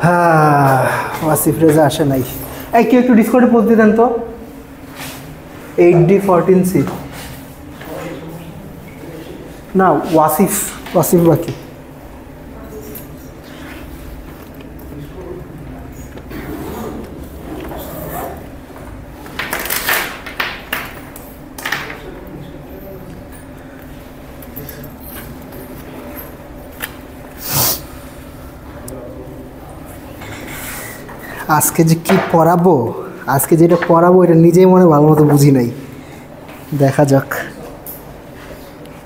হ্যাঁ, ওয়াসিফ রেজা আসে নাই। এই কেউ একটু ডিসকর্ডে পোস্ট দিয়ে দেন তো 8D14C। না, ওয়াসিফ বাকি। আজকে যে কি পড়াবো, আজকে যেটা পড়াবো এটা নিজেই মনে ভালো মতো বুঝি নাই, দেখা যাক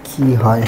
কি হয়।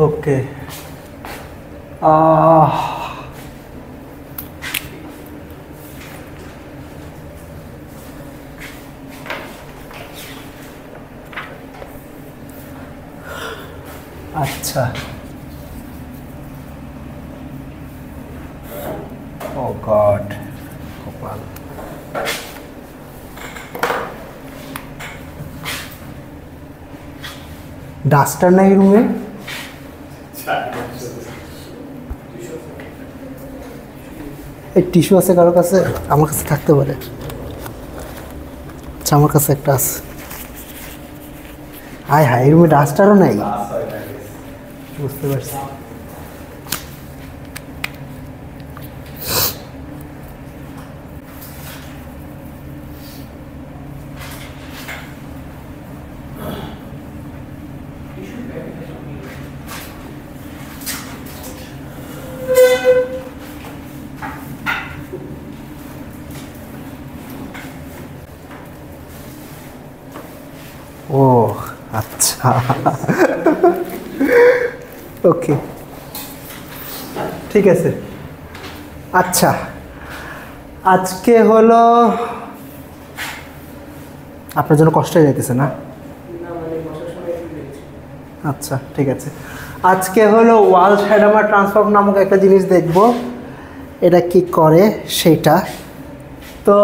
ওকে, আচ্ছা, ও গড, কপাল। ডাস্টার নাই রুমে? এই টিস্যু আছে কারো কাছে? আমার কাছে থাকতে পারে। আচ্ছা, আমার কাছে একটা আছে। হায় হায়, এই রুমে ডাস্টারও নাই। বুঝতে পারছি। ও আচ্ছা, ওকে, ঠিক আছে। আচ্ছা, আজকে হলো আপনার জন্য কষ্ট হয়ে যাইতেছে না? আচ্ছা, ঠিক আছে। আজকে হলো ওয়ালস-হ্যাডামার ট্রান্সফর্ম নামক একটা জিনিস দেখব, এটা কি করে সেটা। তো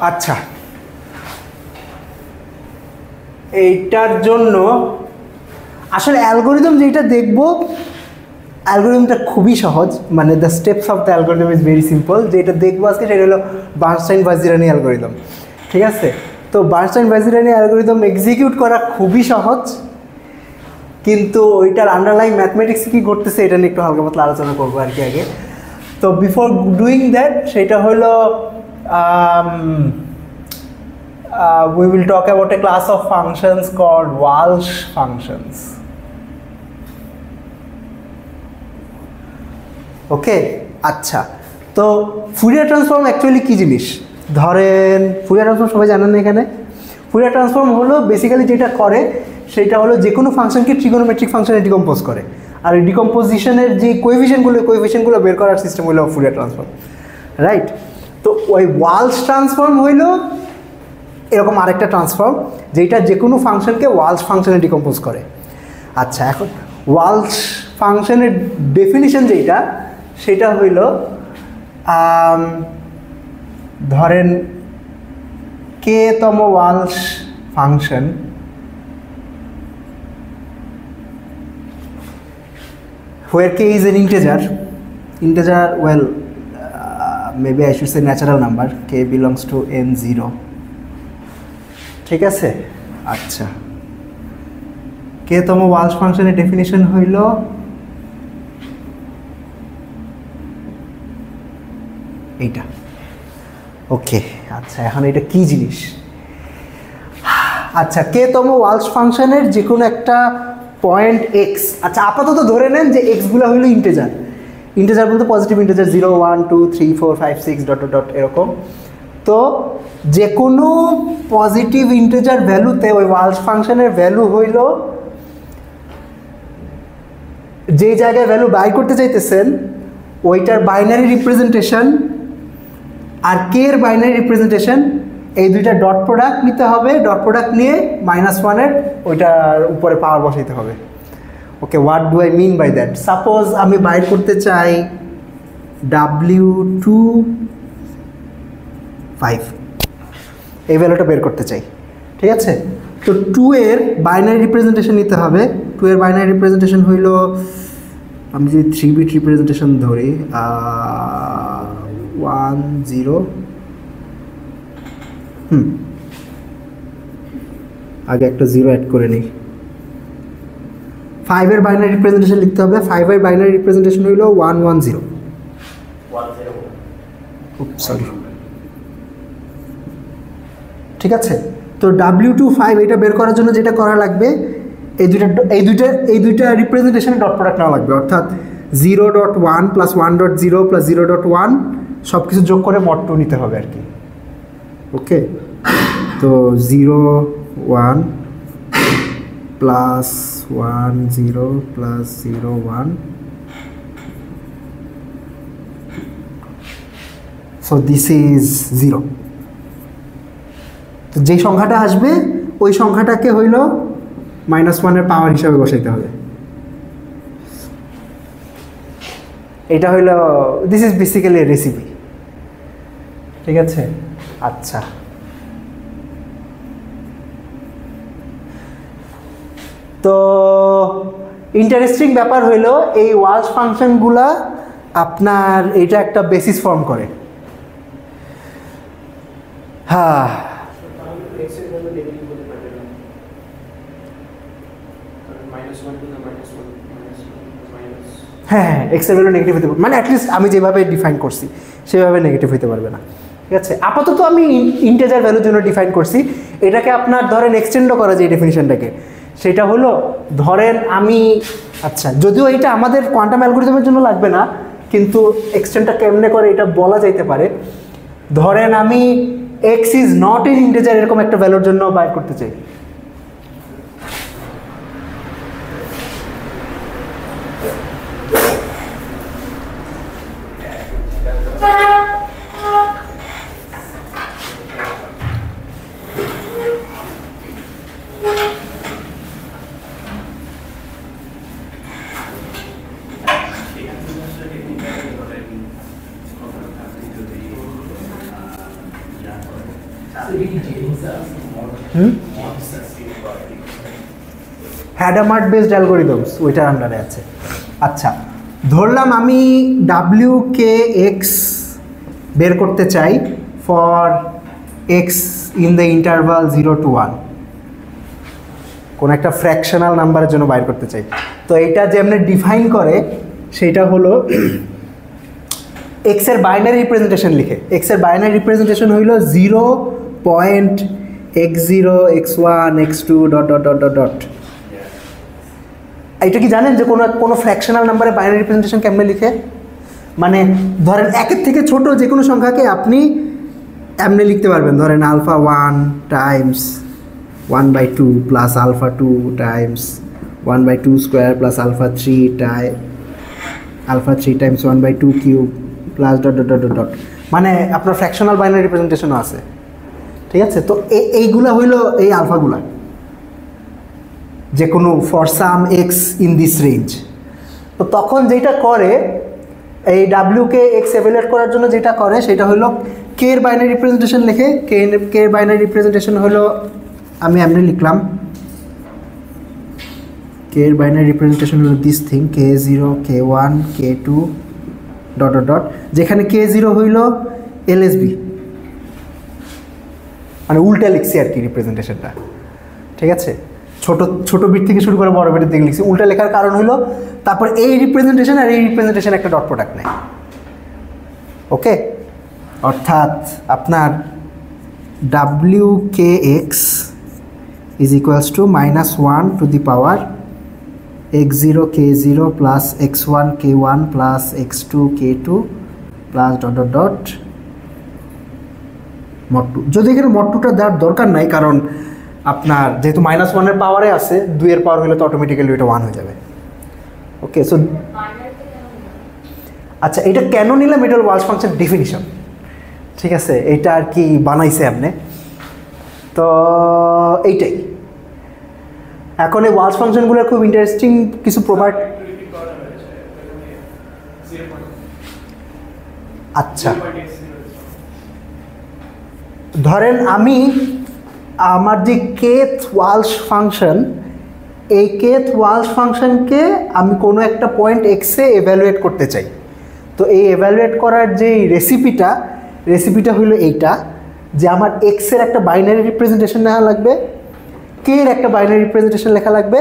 আচ্ছা, এইটার জন্য আসলে অ্যালগোরিদম যেটা দেখব, অ্যালগোরিদমটা খুবই সহজ, মানে the steps of the algorithm is very simple. যেটা দেখবো আজকে সেটা হলো বার্নস্টাইন-ভাজিরানি অ্যালগোরিদম। ঠিক আছে? তো বার্নস্টাইন-ভাজিরানি অ্যালগোরিদম এক্সিকিউট করা খুবই সহজ, কিন্তু ওইটার আন্ডারলাইং ম্যাথমেটিক্স কী করতেছে এটা নিয়ে একটু হালকা পাতলা আলোচনা করবো আর কি আগে। তো বিফোর ডুইং দ্যাট, সেটা হলো we will talk about a class of functions called Walsh functions. ওকে, আচ্ছা। তো ফুরিয়ার ট্রান্সফর্ম অ্যাকচুয়ালি কী জিনিস? ধরেন ফুরিয়ার ট্রান্সফর্ম সবাই জানেন না এখানে? ফুরিয়ার ট্রান্সফর্ম হলো বেসিক্যালি যেটা করে সেটা হলো যে কোনো ফাংশনকে ট্রিগোনোমেট্রিক ফাংশনে ডিকম্পোজ করে, আর এই ডিকম্পোজিশনের যে কোএফিশিয়েন্টগুলো বের করার সিস্টেম হলো ফুরিয়ার ট্রান্সফর্ম, রাইট? তো ওই ওয়ালস ট্রান্সফর্ম হইল এরকম আরেকটা ট্রান্সফর্ম যেটা যে কোনো ফাংশনকে ওয়ালস ফাংশনে ডিকম্পোজ করে। আচ্ছা, এখন ওয়ালস ফাংশনের ডেফিনিশন যেটা, সেটা হইল ধরেন k k-তম Walsh function where k is an integer, well, maybe I should say natural number, k belongs to n0, ঠিক আছে। আচ্ছা, k-তম ওয়ালস ফাংশনের ডেফিনিশন হইল এইটা। ওকে, আচ্ছা এখন এটা কি জিনিস? আচ্ছা, k-তম ওয়ালস ফাংশনের যে কোনো একটা পয়েন্ট এক্স, আচ্ছা আপাতত ধরে নেন যে এক্সগুলো হইলো ইন্টেজার। ইন্টেজার বলতে পজিটিভ ইন্টেজার 0 1 2 3 4 5 6 ডট ডট এরকম। তো যে কোনো পজিটিভ ইন্টেজার ভ্যালুতে ওই ওয়ালস ফাংশনের ভ্যালু হইল যে জায়গায় ভ্যালু বাই করতে চাইতেছেন ওইটার বাইনারি রিপ্রেজেন্টেশন আর কে এর বাইনারি রিপ্রেজেন্টেশন, এই দুইটা ডট প্রোডাক্ট নিতে হবে। ডট প্রোডাক্ট নিয়ে -1-এর ওইটার উপরে পাওয়ার বসাইতে হবে। Okay, what do I mean by that? Suppose আমি বাইর করতে চাই W2 5, এই ভ্যালুটা বের করতে চাই, ঠিক আছে। তো 2 এর বাইনারি রিপ্রেজেন্টেশন নিতে হবে। 2 এর বাইনারি রিপ্রেজেন্টেশন হইল, আমি যদি 3 বিট রিপ্রেজেন্টেশন ধরি 1 0, আগে একটা 0 অ্যাড করে নিই। 5 এর বাইনারি রিপ্রেজেন্টেশন লিখতে হবে। 5 এর বাইনারি রিপ্রেজেন্টেশন হইল 1 1 0, সরি, ঠিক আছে। তো W2 5 এটা বের করার জন্য যেটা করা লাগবে, এই দুইটা রিপ্রেজেন্টেশনে ডট প্রোডাক্ট নেওয়া লাগবে, অর্থাৎ 0.1 + 1.0 + 0.1 সব কিছু যোগ করে mod 2 নিতে হবে আর কি। ওকে, তো 0 1 + 1 0 + 0 1, so this is 0। তো যেই সংখ্যাটা আসবে ওই সংখ্যাটাকে হইল -1 এর পাওয়ার হিসাবে বসাইতে হবে। এটা হইল, দিস ইজ বেসিক্যালি রেসিপি, ঠিক আছে। আচ্ছা, তো ইন্টারেস্টিং ব্যাপার হইল এই ওয়ালস ফাংশনগুলা আপনার এটা একটা বেসিস ফর্ম করে। হ্যাঁ, হ্যাঁ, এক্স এর ভ্যালু নেগেটিভ হতে পারবে, মানে অ্যাটলিস্ট আমি যেভাবে ডিফাইন করছি সেভাবে নেগেটিভ হতে পারবে না, ঠিক আছে। আপাতত আমি ইন্টেজার ভ্যালুর জন্য ডিফাইন করছি। এটাকে আপনার ধরেন এক্সটেন্ডও করা যায় এই ডেফিনিশনটাকে। সেটা হলো, ধরেন আমি, আচ্ছা যদিও এটা আমাদের কোয়ান্টাম অ্যালগরিদমের জন্য লাগবে না, কিন্তু এক্সটেন্ডটা কেমনে করে এটা বলা যাইতে পারে। ধরেন আমি x is not an integer এরকম একটা ভ্যালুর জন্য বাইর করতে চাই। হ্যাডামার্ট বেসড অ্যালগরিদমস ওইটার আন্ডারে আছে। আচ্ছা, ধরলাম আমি WK(x) বের করতে চাই for x in the interval 0 to 1, কোন একটা ফ্র্যাকশনাল নাম্বারের জন্য বাইর করতে চাই। তো এইটা যেমনি ডিফাইন করে সেটা হলো x এর বাইনারি রিপ্রেজেন্টেশন লিখে। x এর বাইনারি রিপ্রেজেন্টেশন হইল 0.x0 x1 x2 dot dot dot dot dot. এটা কি জানেন যে কোনো ফ্র্যাকশনাল নাম্বারে বাইনারি রিপ্রেজেন্টেশন কেমনে লিখে? মানে ধরেন একের থেকে ছোট যে কোনো সংখ্যাকে আপনি এমনি লিখতে পারবেন। ধরেন α1 times 1/2 plus α2 times 1/2 square plus α3 times 1/2 cube plus dot dot dot dot. মানে আপনার ফ্র্যাকশনাল বাইনারি রিপ্রেজেন্টেশনও আছে, ঠিক আছে। তো এইগুলা হইল এই আলফাগুলা, যে কোনো for some x in this range. তো তখন যেটা করে এই WK(x) এভ্যালুয়েট করার জন্য যেটা করে সেটা হলো কে এর বাইনারি রিপ্রেজেন্টেশন লিখে কে এর বাইনারি রিপ্রেজেন্টেশন হলো আমি এমনি লিখলাম কে এর বাইনারি রিপ্রেজেন্টেশন হলো this thing k0 k1 k2 dot dot dot, যেখানে k0 হইল এলএসবি, মানে উল্টা লিখছি আর কি রিপ্রেজেন্টেশনটা, ঠিক আছে। ছোট ছোট বিট থেকে শুরু করে বড় বিটের দিকে লিখছি। উল্টা লেখার কারণ হলো তারপর এই রিপ্রেজেন্টেশন আর এই রিপ্রেজেন্টেশন একটা ডট প্রোডাক্ট নেয়, ওকে। অর্থাৎ আপনার WKX is equals to -1 to the power x0 k0 plus x1 k1 plus x2 k2 plus dot dot dot mod 2। যদি এখানে mod 2টা দেওয়ার দরকার নাই, কারণ আপনার যেহেতু -1 এর পাওয়ারে আছে, 2 এর পাওয়ার হলে তো অটোমেটিক্যালি এটা 1 হয়ে যাবে, ওকে। সো আচ্ছা, এটা কেন নিলাম, এটা ওয়ালস ফাংশন ডেফিনিশন, ঠিক আছে। এইটা আর কি বানাইছে আপনি, তো এইটাই। এখন এই ওয়ালস ফাংশনগুলোর খুব ইন্টারেস্টিং কিছু প্রোভাইড। আচ্ছা, ধরেন আমি আমার যে কেথ ওয়ালস ফাংশন, এই কেথ ওয়ালস ফাংশনকে আমি কোনো একটা পয়েন্ট এক্সে এভ্যালুয়েট করতে চাই। তো এই এভ্যালুয়েট করার যে রেসিপিটা হলো এইটা, যে আমার এক্সের একটা বাইনারি রিপ্রেজেন্টেশন নেওয়া লাগবে, কে এর একটা বাইনারি রিপ্রেজেন্টেশন লেখা লাগবে,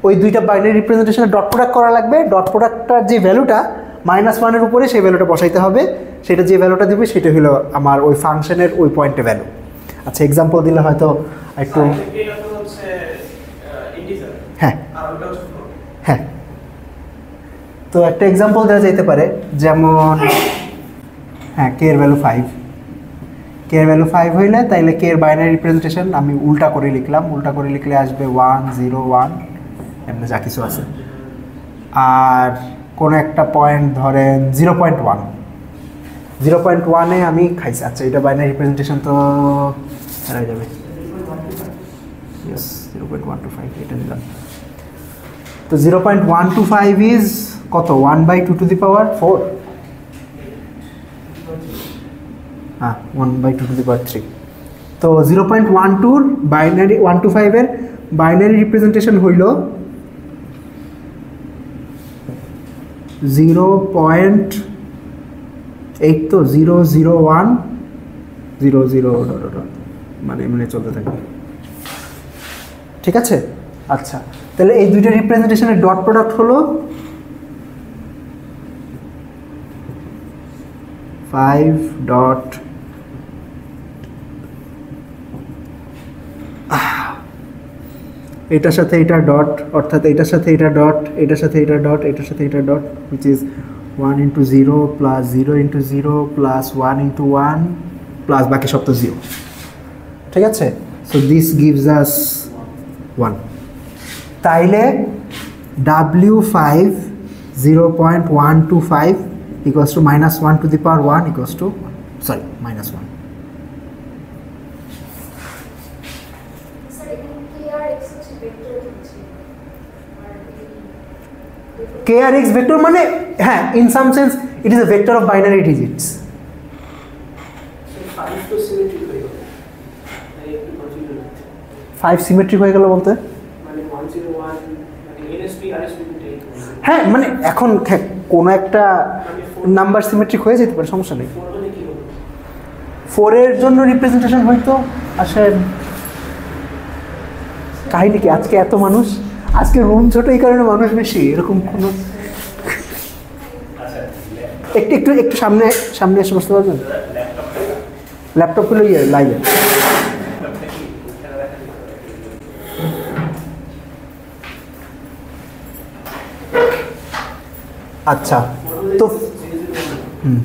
ওই দুইটা বাইনারি রিপ্রেজেন্টেশনের ডট প্রোডাক্ট করা লাগবে। ডট প্রোডাক্টটার যে ভ্যালুটা -1 উপরে সেই ভ্যালুটা বসাইতে হবে, সেটা যে ভ্যালুটা দিবে সেটা হলো আমার ওই ফাংশনের ওই পয়েন্টে ভ্যালু। আচ্ছা, এক্সাম্পল দিলে হয়তো একটু, হ্যাঁ হ্যাঁ, তো একটা এক্সাম্পল দেওয়া যেতে পারে, যেমন হ্যাঁ কে এর ভ্যালু 5, কে এর ভ্যালু 5 হইলে তাইলে কে এর বাইনারি রিপ্রেজেন্টেশন আমি উল্টা করে লিখলাম, উল্টা করে লিখলে আসবে 1 0 1, এমনি যা কিছু আছে। আর কোনো একটা পয়েন্ট ধরেন 0.1 আমি খাইছি। আচ্ছা, এটা বাইনারি রিপ্রেজেন্টেশন তো হয়ে যাবে, ইয়েস 0.125 এটা নিলাম। তো 0.125 ইজ কত, 1/2 টু দি পাওয়ার 4, হ্যাঁ 1/2 টু দি পাওয়ার 3। তো 0.12 বাইনারি 125 এর বাইনারি রিপ্রেজেন্টেশন হইল 0.8, তো 001 00 মানে এমনি চলতে থাকবে, ঠিক আছে। আচ্ছা, তাহলে এই দুইটা রিপ্রেজেন্টেশনের ডট প্রোডাক্ট হলো 5 ডট এটার সাথে এটা ডট, অর্থাৎ এটার সাথে এটা ডট, এটার সাথে এটা ডট, এটার সাথে এটা dot, which is 1 into 0 plus 0 into 0 plus 1 into 1 plus বাকি সব তো 0, ঠিক আছে। So this gives us 1। তাইলে W5 0.125 equals to -1 to the power 1 equals to, sorry, -1. KRX vector মানে হ্যাঁ, in some sense it is a vector of binary digits. So 5 to symmetric হয়ে গেল, তাই একটু কনফিউজ হচ্ছে। 5 সিমেট্রিক হয়ে গেল বলতে মানে 101 মানে NSP RSP দুটোই, হ্যাঁ মানে এখন কোনো একটা নাম্বার সিমেট্রিক হয়ে যেতে পারে, সমস্যা নেই। 4 এর জন্য রিপ্রেজেন্টেশন হয়তো আসেন কাহিনী কি, আজকে এত মানুষ, আজকে রুম ছোট এই কারণে মানুষ বেশি, এরকম কোনো একটু একটু একটু সামনে সামনে এসে বসতে পারবেন, ল্যাপটপ হলো লাইভে। আচ্ছা, তো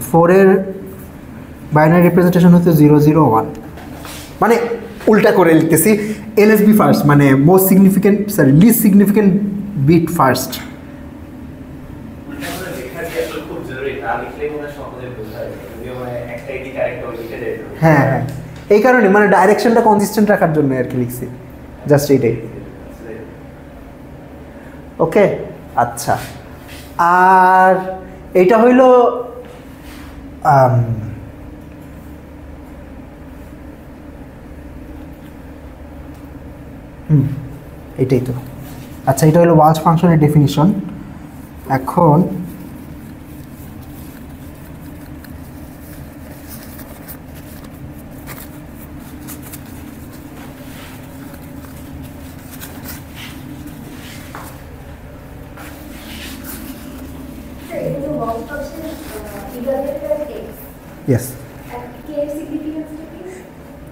4 এর বাইনারি রিপ্রেজেন্টেশন হচ্ছে 001, মানে উল্টা করে লিখতেছি, LSB ফার্স্ট, মানে most significant, sorry least significant bit first. হ্যাঁ হ্যাঁ, এই কারণে মানে ডাইরেকশনটা কনসিস্টেন্ট রাখার জন্য আর কি লিখছি, জাস্ট এইটাই, ওকে। আচ্ছা, আর এইটা হইল এটাই তো। আচ্ছা, এটা হলো ওয়ালস ফাংশনের ডেফিনিশন। এখন ইয়েস,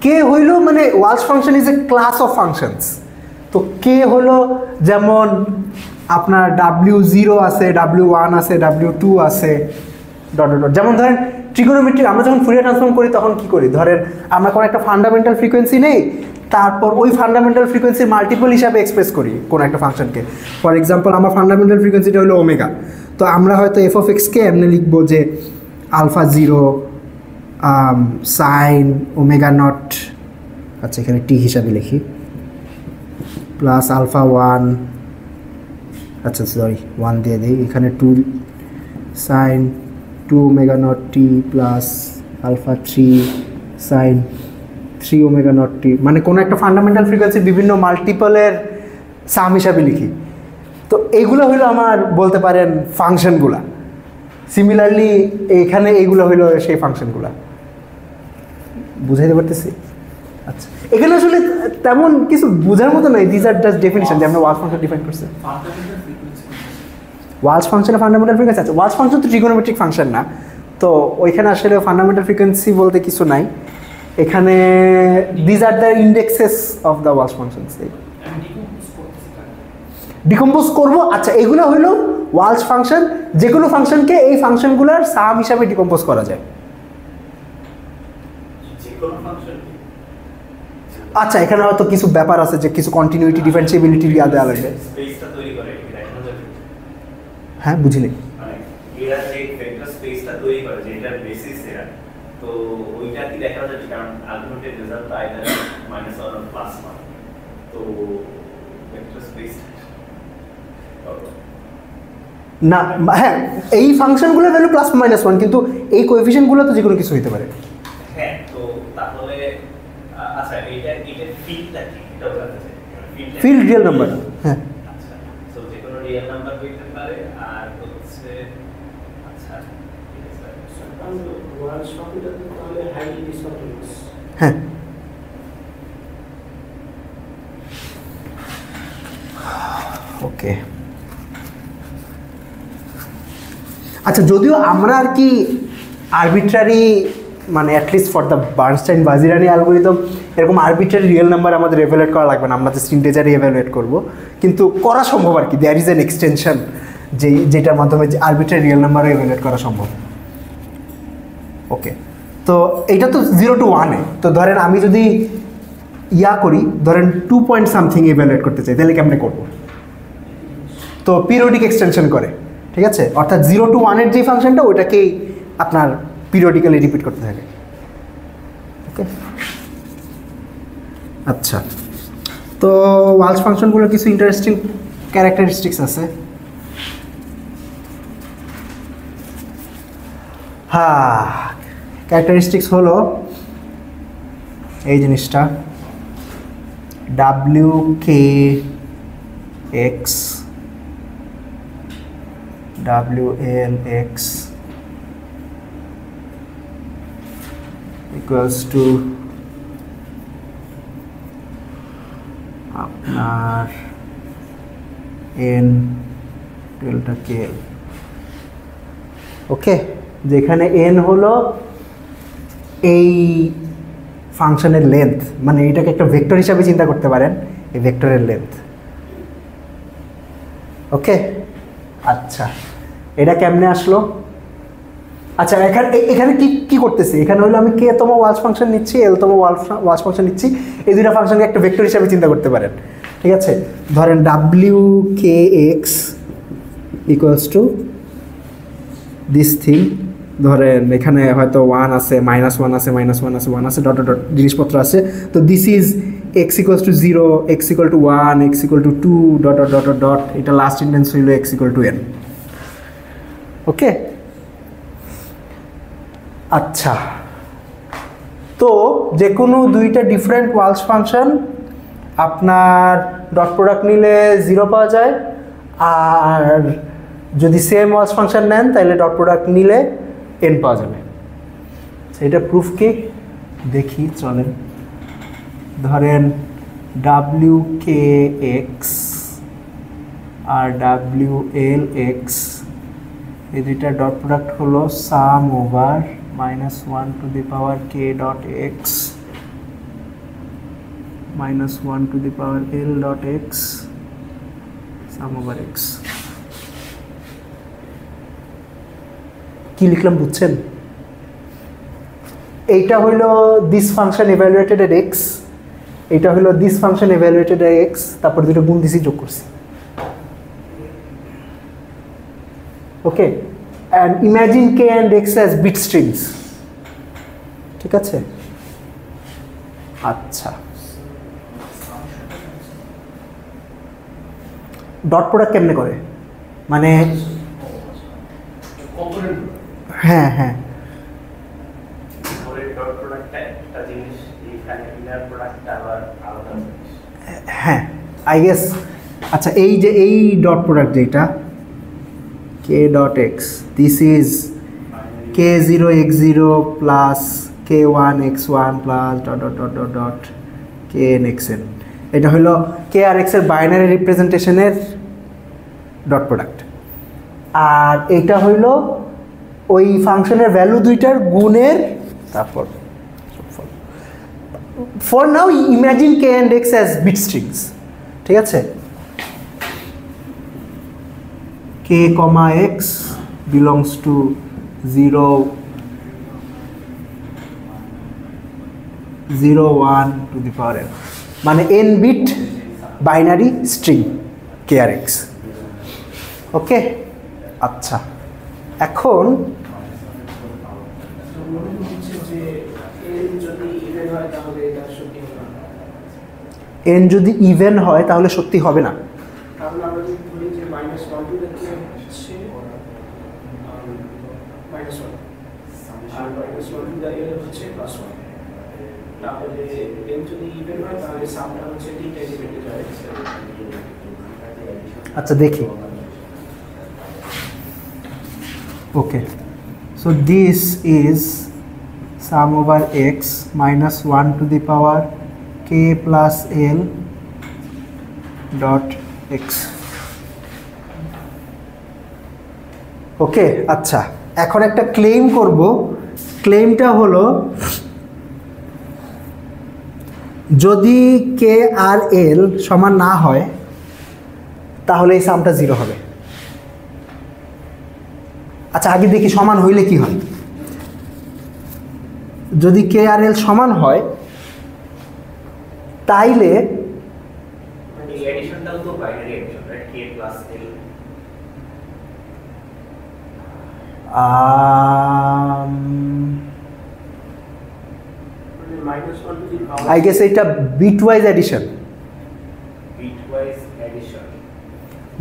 কে হইল মানে Walsh function is a class of functions. তো কে হলো যেমন আপনার W0 আছে, W1 আছে, W2 আছে, ডট ডট। যেমন ধরেন ট্রিগোনোমেট্রি আমরা যখন ফুরিয়ার ট্রান্সফর্ম করি তখন কি করি, ধরেন আমরা কোনো একটা ফান্ডামেন্টাল ফ্রিকোয়েন্সি নেই, তারপর ওই ফান্ডামেন্টাল ফ্রিকোয়েন্সির মাল্টিপল হিসাবে এক্সপ্রেস করি কোনো একটা ফাংশনকে। ফর এক্সাম্পল আমার ফান্ডামেন্টাল ফ্রিকোয়েন্সিটা হলো ওমেগা, তো আমরা হয়তো এফ অফ এক্সকে এমনি লিখবো যে আলফা 0 সাইন ওমেগা নট, আচ্ছা এখানে টি হিসাবে লিখি, প্লাস আলফা 1, আচ্ছা সরি 1 দিয়ে দিই, এখানে 2 sine 2 omega naught t plus alpha 3 sine 3 omega naught t, মানে কোনো একটা ফান্ডামেন্টাল ফ্রিকোয়েন্সি বিভিন্ন মাল্টিপলের সাম হিসাবে লিখি। তো এইগুলো হইলো আমার বলতে পারেন ফাংশনগুলা। সিমিলারলি এইখানে এইগুলো হইলো সেই ফাংশনগুলা, বুঝাইতে পারতেছি? আচ্ছা, এখানে আসলে তেমন কিছু বোঝার মতো নয়, দিস আর জাস্ট ডেফিনিশন যে আমরা ওয়ালস ফাংশন ডিফাইন করছি। ওয়ালস ফাংশনের ফান্ডামেন্টাল ফ্রিকোয়েন্সি আছে, ওয়ালস ফাংশন তো ট্রিগোনোমেট্রিক ফাংশন না, তো ওইখানে আসলে ফান্ডামেন্টাল ফ্রিকোয়েন্সি বলতে কিছু নাই এখানে। This are the indexes of the walls functions. Decompose করবো, আচ্ছা এগুলো হলো ওয়ালস ফাংশন। যে কোনো ফাংশনকে এই ফাংশনগুলোর সাম হিসাবে ডিকম্পোজ করা যায়। আচ্ছা, এখানে হয়তো কিছু ব্যাপার আছে যে কিছু কন্টিনিউইটি ডিফারেন্সিবিলিটি ইয়াদে আলাদা। হ্যাঁ বুঝিনি। এরা যে ভেক্টর স্পেসটা তৈরি করে যেটা বেসিস এরা, তো ওইটা কি দেখা যাচ্ছে কারণ আলটিমেট রেজাল্ট আইদার -1 অর +1, তো ভেক্টর স্পেস না, হ্যাঁ এই ফাংশনগুলো ভ্যালু +-1, কিন্তু এই কোএফিশিয়েন্টগুলো তো যে কোনো কিছু হতে পারে। হ্যাঁ, তো তাহলে আচ্ছা এটা ফিল্ডটা কি এটা বলতে চাই, ফিল্ড রিয়েল নাম্বার। হ্যাঁ, আচ্ছা, তো যে কোনো রিয়েল নাম্বার হইতে পারে। আর হচ্ছে আচ্ছা ঠিক আছে, সাপোজ ওয়াল শপিটা তাহলে হাইলি ডিসকন্টিনিউয়াস। হ্যাঁ ওকে। আচ্ছা, যদিও আমরা আর কি আরবিট্রারি মানে at least for the Bernstein Vazirani algorithm এরকম আরবিট্রারি রিয়েল নাম্বার আমাদের এভালুয়েট করা লাগবে না, আমরা জাস্ট ইন্টিজারই এভালুয়েট করবো, কিন্তু করা সম্ভব আর কি। দেয়ার ইজ অ্যান এক্সটেনশন যেটার মাধ্যমে আরবিট্রারি রিয়েল নাম্বারও এভালুয়েট করা সম্ভব। ওকে, তো এইটা তো 0 to 1-এ। তো ধরেন আমি যদি ইয়া করি, ধরেন 2 পয়েন্ট সামথিং এভালুয়েট করতে চাই, তাহলে কেমনে করবো? তো পিরিয়ডিক এক্সটেনশন করে, ঠিক আছে, অর্থাৎ 0 to 1-এর যে ফাংশনটা ওইটাকেই আপনার পিরিয়ডিক্যালি রিপিট করতে থাকে। ওকে, আচ্ছা, তো ওয়ালস ফাংশনগুলোর কিছু ইন্টারেস্টিং ক্যারেক্টারিস্টিক্স আছে। হ্যাঁ, ক্যারেক্টারিস্টিক্স হলো এই জিনিসটা WKX WLX equals to আপনার N delta KL। ওকে, যেখানে N হলো এই ফাংশনের লেন্থ, মানে এটাকে একটা ভেক্টর হিসাবে চিন্তা করতে পারেন, এই ভেক্টরের লেন্থ। ওকে, আচ্ছা এটা কেমনে আসলো? আচ্ছা, এখানে কি করতেছি, এখানে হলো আমি কে তম ওয়ালস ফাংশন নিচ্ছি, এল তম ওয়ালস ফাংশন নিচ্ছি, এই দুইটা ফাংশনকে একটা ভেক্টর হিসাবে চিন্তা করতে পারেন, ঠিক আছে। ধরেন WKX equals to this thing, ধরেন এখানে হয়তো 1 আছে, -1 আছে, -1 আছে, 1 আছে, ডট ডট জিনিসপত্র আছে। তো this is x equals to 0, x equal to 1, x equal to 2, dot dot dot dot, এটা লাস্ট ইন্ডেন্স হইল x ইকুয়াল টু n। ওকে, আচ্ছা, তো যে কোনো দুইটা ডিফারেন্ট ওয়ালস ফাংশন আপনার ডট প্রোডাক্ট নিলে 0 পাওয়া যায়, আর যদি সেম ওয়াচ ফাংশন নেন তাহলে ডট প্রোডাক্ট নিলে n পাওয়া যাবে। এটা প্রুফ কি দেখি চলেন। ধরেন WKX আর WLX এই দুইটা ডট প্রোডাক্ট হলো sum over -1 to the power k dot x -1 to the power l dot x sum over x। কি লিখলাম বুঝছেন? এইটা হইল this function evaluated at x, এটা হইল this function evaluated at x, তারপর দুটো গুণ দিছি যোগ করছি। ওকে, and imagine k and x as bit strings, ঠিক আছে? আচ্ছা, ডট প্রোডাক্ট কেমনে করে মানে? হ্যাঁ হ্যাঁ হ্যাঁ আই গেস। আচ্ছা, এই যে এই ডট প্রোডাক্ট যেটা k dot x, this is k0 x0 plus k1 x1 plus dot dot dot dot dot kn xn, এটা হলো k আর x এর বাইনারি রিপ্রেজেন্টেশনের ডট প্রোডাক্ট, আর এইটা হইল ওই ফাংশনের ভ্যালু দুইটার গুণের তারপর। For now imagine k and x as bit strings, ঠিক আছে? k, x belongs to 0, 0, 1 to the power n, মানে n bit binary string k আর x। ওকে, আচ্ছা, এখন n যদি ইভেন হয় তাহলে সত্যি হবে না। আচ্ছা দেখি। ওকে, so this is sum over x minus 1 to the power k plus l dot x. Okay, আচ্ছা, এখন একটা ক্লেম করব। ক্লেমটা হলো যদি k আর l সমান না হয় তাহলে এই সামটা 0 হবে। আচ্ছা, আগে দেখি সমান হইলে কি হয়। যদি k আর l সমান হয় তাইলে I guess এটা bitwise addition,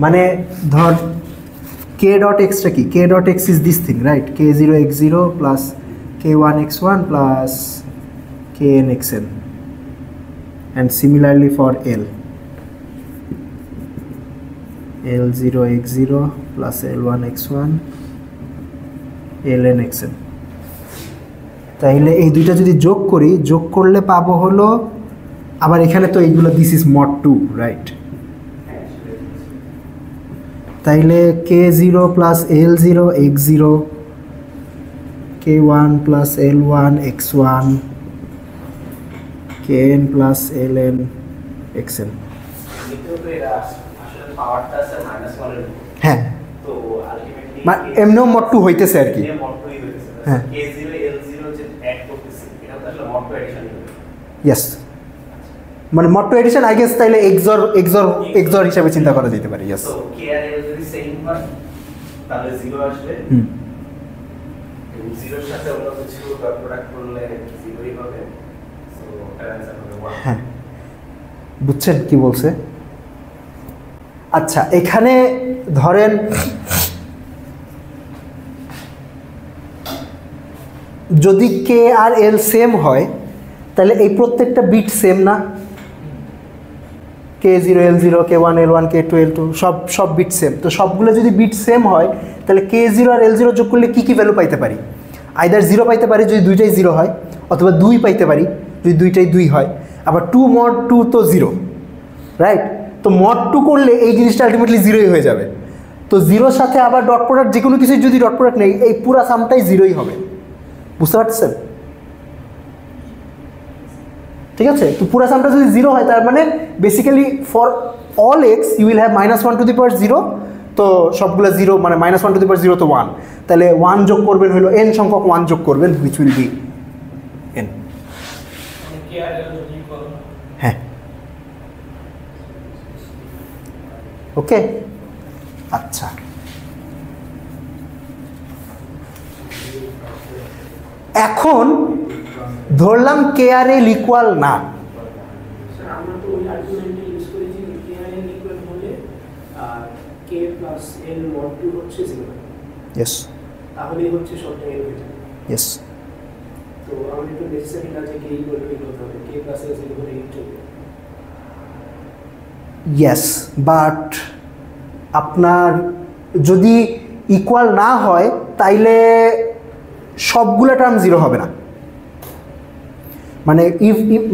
মানে ধর k dot x টা কি, k dot x is this thing, right? k0 x0 plus k1 x1 plus kn xn, and similarly for l, l0 x0 plus l1 x1 ln xn। তাইলে এই দুইটা যদি যোগ করি, যোগ করলে পাবো হলো, আবার এখানে তো এইগুলো দিস ইজ mod 2, রাইট? তাইলে k0 plus l0 x0 k1 plus l1 x1 kn plus ln xn। হ্যাঁ, এমনিও mod 2 হইতেছে আর কি। হ্যাঁ, ইয়েস, মানে mod 2 এডিশন আই গেস। তাইলে XOR হিসাবে চিন্তা করা যেতে পারে। ইয়েস, তো k আর l যদি সেম হয় তাহলে 0 আসবে। এবং 0 এর সাথে অন্য কিছু ডট প্রোডাক্ট করলে 0ই হবে। সো এর आंसर হবে 1। হ্যাঁ, বুঝছেন কি বলছে? আচ্ছা, এখানে ধরেন যদি k আর l সেম হয় তাহলে এই প্রত্যেকটা বিট সেম না? K0 L0 K1 L1 K2 L2 সব বিট সেম। তো সবগুলো যদি বিট সেম হয় তাহলে K0 আর L0 যোগ করলে কী কী ভ্যালু পাইতে পারি? আইদার 0 পাইতে পারি যদি দুইটাই 0 হয়, অথবা 2 পাইতে পারি যদি দুইটাই 2 হয়, আবার 2 mod 2 তো 0, রাইট? তো mod 2 করলে এই জিনিসটা আলটিমেটলি 0ই হয়ে যাবে। তো 0-র সাথে আবার ডট প্রোডাক্ট, যে কোনো কিছুর যদি ডট প্রোডাক্ট নেই, এই পুরা সামটাই 0ই হবে। বুঝতে পারছেন? ঠিক আছে, তো পুরা সামটা যদি 0 হয় তার মানে basically for all x you will have -1 to the power 0। তো সবগুলো 0 মানে -1 টু দি পাওয়ার 0 তো 1, তাহলে 1 যোগ করবেন হলো n সংখ্যক 1 যোগ করবেন, হুইচ উইল বি n। হ্যাঁ, ওকে। আচ্ছা, এখন ধরলাম কে আর এল ইকুয়াল না, আমরা তো ওই আর্গুমেন্টে ইউজ করেছি কে আর এল ইকুয়াল হলে কে প্লাস এল মড 2 হচ্ছে 0। ইয়েস, তাহলেই হচ্ছে সবটা এল হয়ে যাবে। ইয়েস। তো আমাদের তো নেসেসারি না যে কে ইকুয়াল টু এল হতে হবে, কে প্লাস এল 0 হলে এই চলবে। ইয়েস, বাট আপনার যদি ইকুয়াল না হয় তাইলে সবগুলো টার্ম 0 হবে না। মানে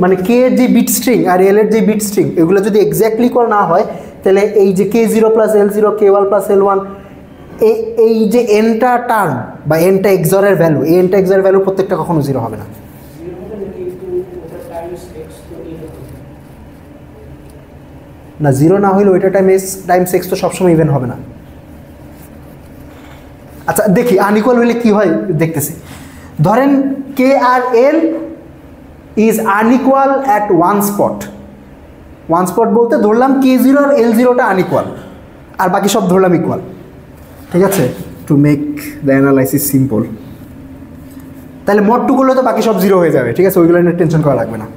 মানে কে এর যে বিট স্ট্রিং আর এল এর যে বিট স্ট্রিং এগুলো যদি এক্স্যাক্টলি ইকুয়াল না হয় তাহলে এই যে K0 plus L0 K1 plus L1 এই যে এনটা টার্ম বা এনটা XOR এর ভ্যালু, এই এনটা XOR এর ভ্যালু প্রত্যেকটা কখনো 0 হবে না। 0 হবে না, কিন্তু ওটা টাইমস x তো এই হবে না, 0 না হইলে ওইটা টাইমস x তো সবসময় ইভেন হবে না। আচ্ছা দেখি আনইকুয়াল হইলে কি হয় দেখতেছি। ধরেন কে আর l is unequal at one spot. One spot বলতে ধরলাম K0 আর L0টা আনইকুয়াল, আর বাকি সব ধরলাম ইকুয়াল। ঠিক আছে, to make the analysis simple. তাহলে mod 2 করলে তো বাকি সব 0 হয়ে যাবে। ঠিক আছে, ওইগুলো নিয়ে টেনশন করা লাগবে না।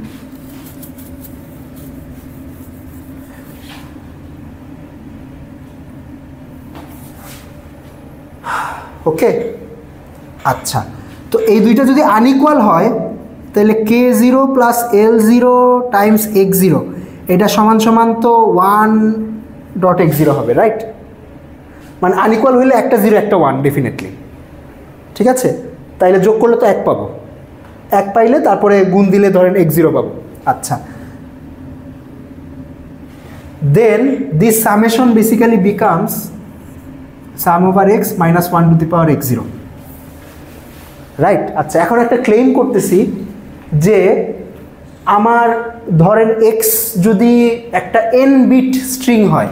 ওকে, আচ্ছা, তো এই দুইটা যদি আনইকুয়াল হয় তাহলে K0 plus L0 Times x0 এটা সমান সমান তো 1.x0 হবে, রাইট? মানে আনইকুয়াল হইলে একটা 0 একটা 1 ডেফিনেটলি। ঠিক আছে, তাইলে যোগ করলে তো 1 পাবো, 1 পাইলে তারপরে গুণ দিলে ধরেন x0 পাবো। আচ্ছা, then this summation basically becomes sum over x minus 1 to the power x0, right? আচ্ছা, এখন একটা ক্লেম করতেছি যে আমার ধরেন x যদি একটা n বিট স্ট্রিং হয়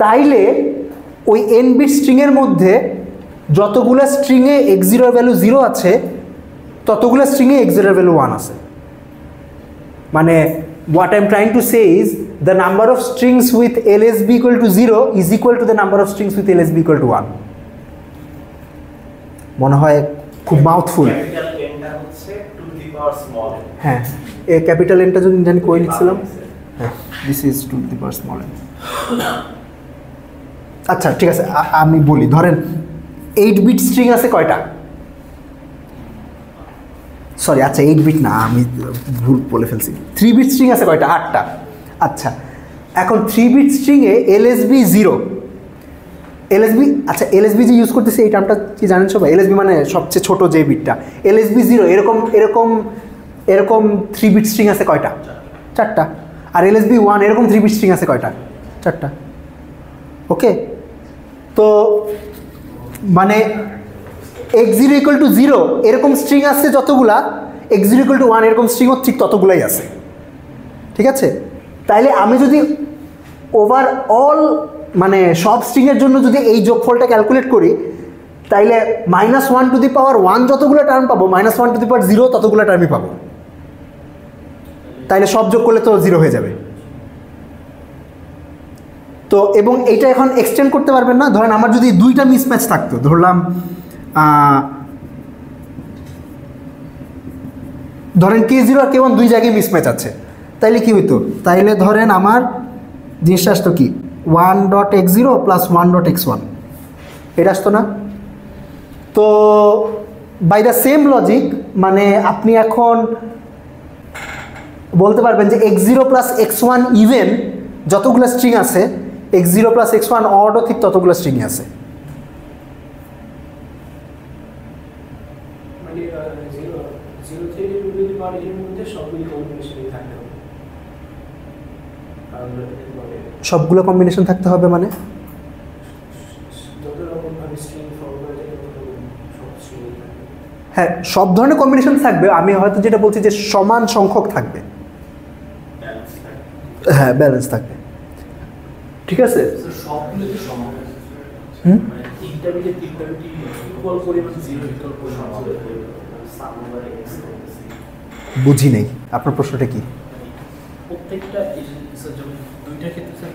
তাইলে ওই n বিট স্ট্রিংয়ের মধ্যে যতগুলো স্ট্রিংয়ে x0 এর ভ্যালু 0 আছে ততগুলো স্ট্রিংয়ে x0 এর ভ্যালু 1 আছে। মানে what I'm trying to say is the number of strings with LSB equal to 0 is equal to the number of strings with LSB equal to 1. মনে হয় খুব মাউথফুল। হ্যাঁ, এ ক্যাপিটাল এনটা যদি জানি কই লিখছিলাম, হ্যাঁ, this is two the power small N. আচ্ছা ঠিক আছে, আমি বলি, ধরেন 8 বিট স্ট্রিং আছে কয়টা? সরি, আচ্ছা 8 বিট না, আমি ভুল বলে ফেলছি। 3 বিট স্ট্রিং আছে কয়টা? 8টা। আচ্ছা, এখন 3 বিট স্ট্রিংয়ে LSB 0, LSB, আচ্ছা LSB যে ইউজ করতেছে এই টার্মটা কি জানেন সবাই? LSB মানে সবচেয়ে ছোট যে বিটটা, LSB 0 এরকম এরকম এরকম 3 বিট স্ট্রিং আছে কয়টা? 4টা। আর LSB 1 এরকম 3 বিট স্ট্রিং আছে কয়টা? 4টা। ওকে, তো মানে x0 ইকুয়াল টু 0 এরকম স্ট্রিং আছে যতগুলা, x0 ইকুয়াল টু 1 এরকম স্ট্রিংও ঠিক ততগুলাই আছে। ঠিক আছে, তাইলে আমি যদি ওভারঅল মানে সব স্ট্রিংয়ের জন্য যদি এই যোগফলটা ক্যালকুলেট করি তাইলে -1 টু দি পাওয়ার 1 যতগুলো টার্ম পাবো, -1 টু দি পাওয়ার 0 ততগুলো টার্মই পাবো। তাইলে সব যোগ করলে তো 0 হয়ে যাবে। তো এবং এইটা এখন এক্সটেন্ড করতে পারবেন না। ধরেন আমার যদি দুইটা মিসম্যাচ থাকতো, ধরলাম ধরেন K0 আর K1 দুই জায়গায় মিসম্যাচ আছে, তাইলে কি হইতো? তাইলে ধরেন আমার জিনিসটা আসতো কি 1.x0 প্লাস 1.x1, এটা আসতো না? তো বাই দ্য সেম লজিক মানে আপনি এখন বলতে পারবেন যে x0 প্লাস x1 ইভেন যতগুলো স্ট্রিং আছে x0 প্লাস x1 অডও ঠিক ততগুলো স্ট্রিংই আছে। মানে 0 থেকে 2 টু দি পাওয়ার এর মধ্যে সবগুলো কম্বিনেশনই থাকতে হবে। সবগুলো কম্বিনেশন থাকতে হবে মানে যত রকম ভাবে স্ট্রিং ফর্ম করা যায় তত রকম সব স্ট্রিং থাকবে। হ্যাঁ সব ধরনের কম্বিনেশন থাকবে, আমি হয়তো যেটা বলছি যে সমান সংখ্যক থাকবে, হ্যাঁ ব্যালেন্স থাকবে, ঠিক আছে। সবগুলো তো সমান, মানে তিনটা বিটে ইকুয়াল পরিমাণ 0 ইকুয়াল পরিমাণ 0 সাম ওভার x বুঝি নেই আপনার প্রশ্নটা কি। প্রত্যেকটা স্যার যেমন দুইটা ক্ষেত্রে স্যার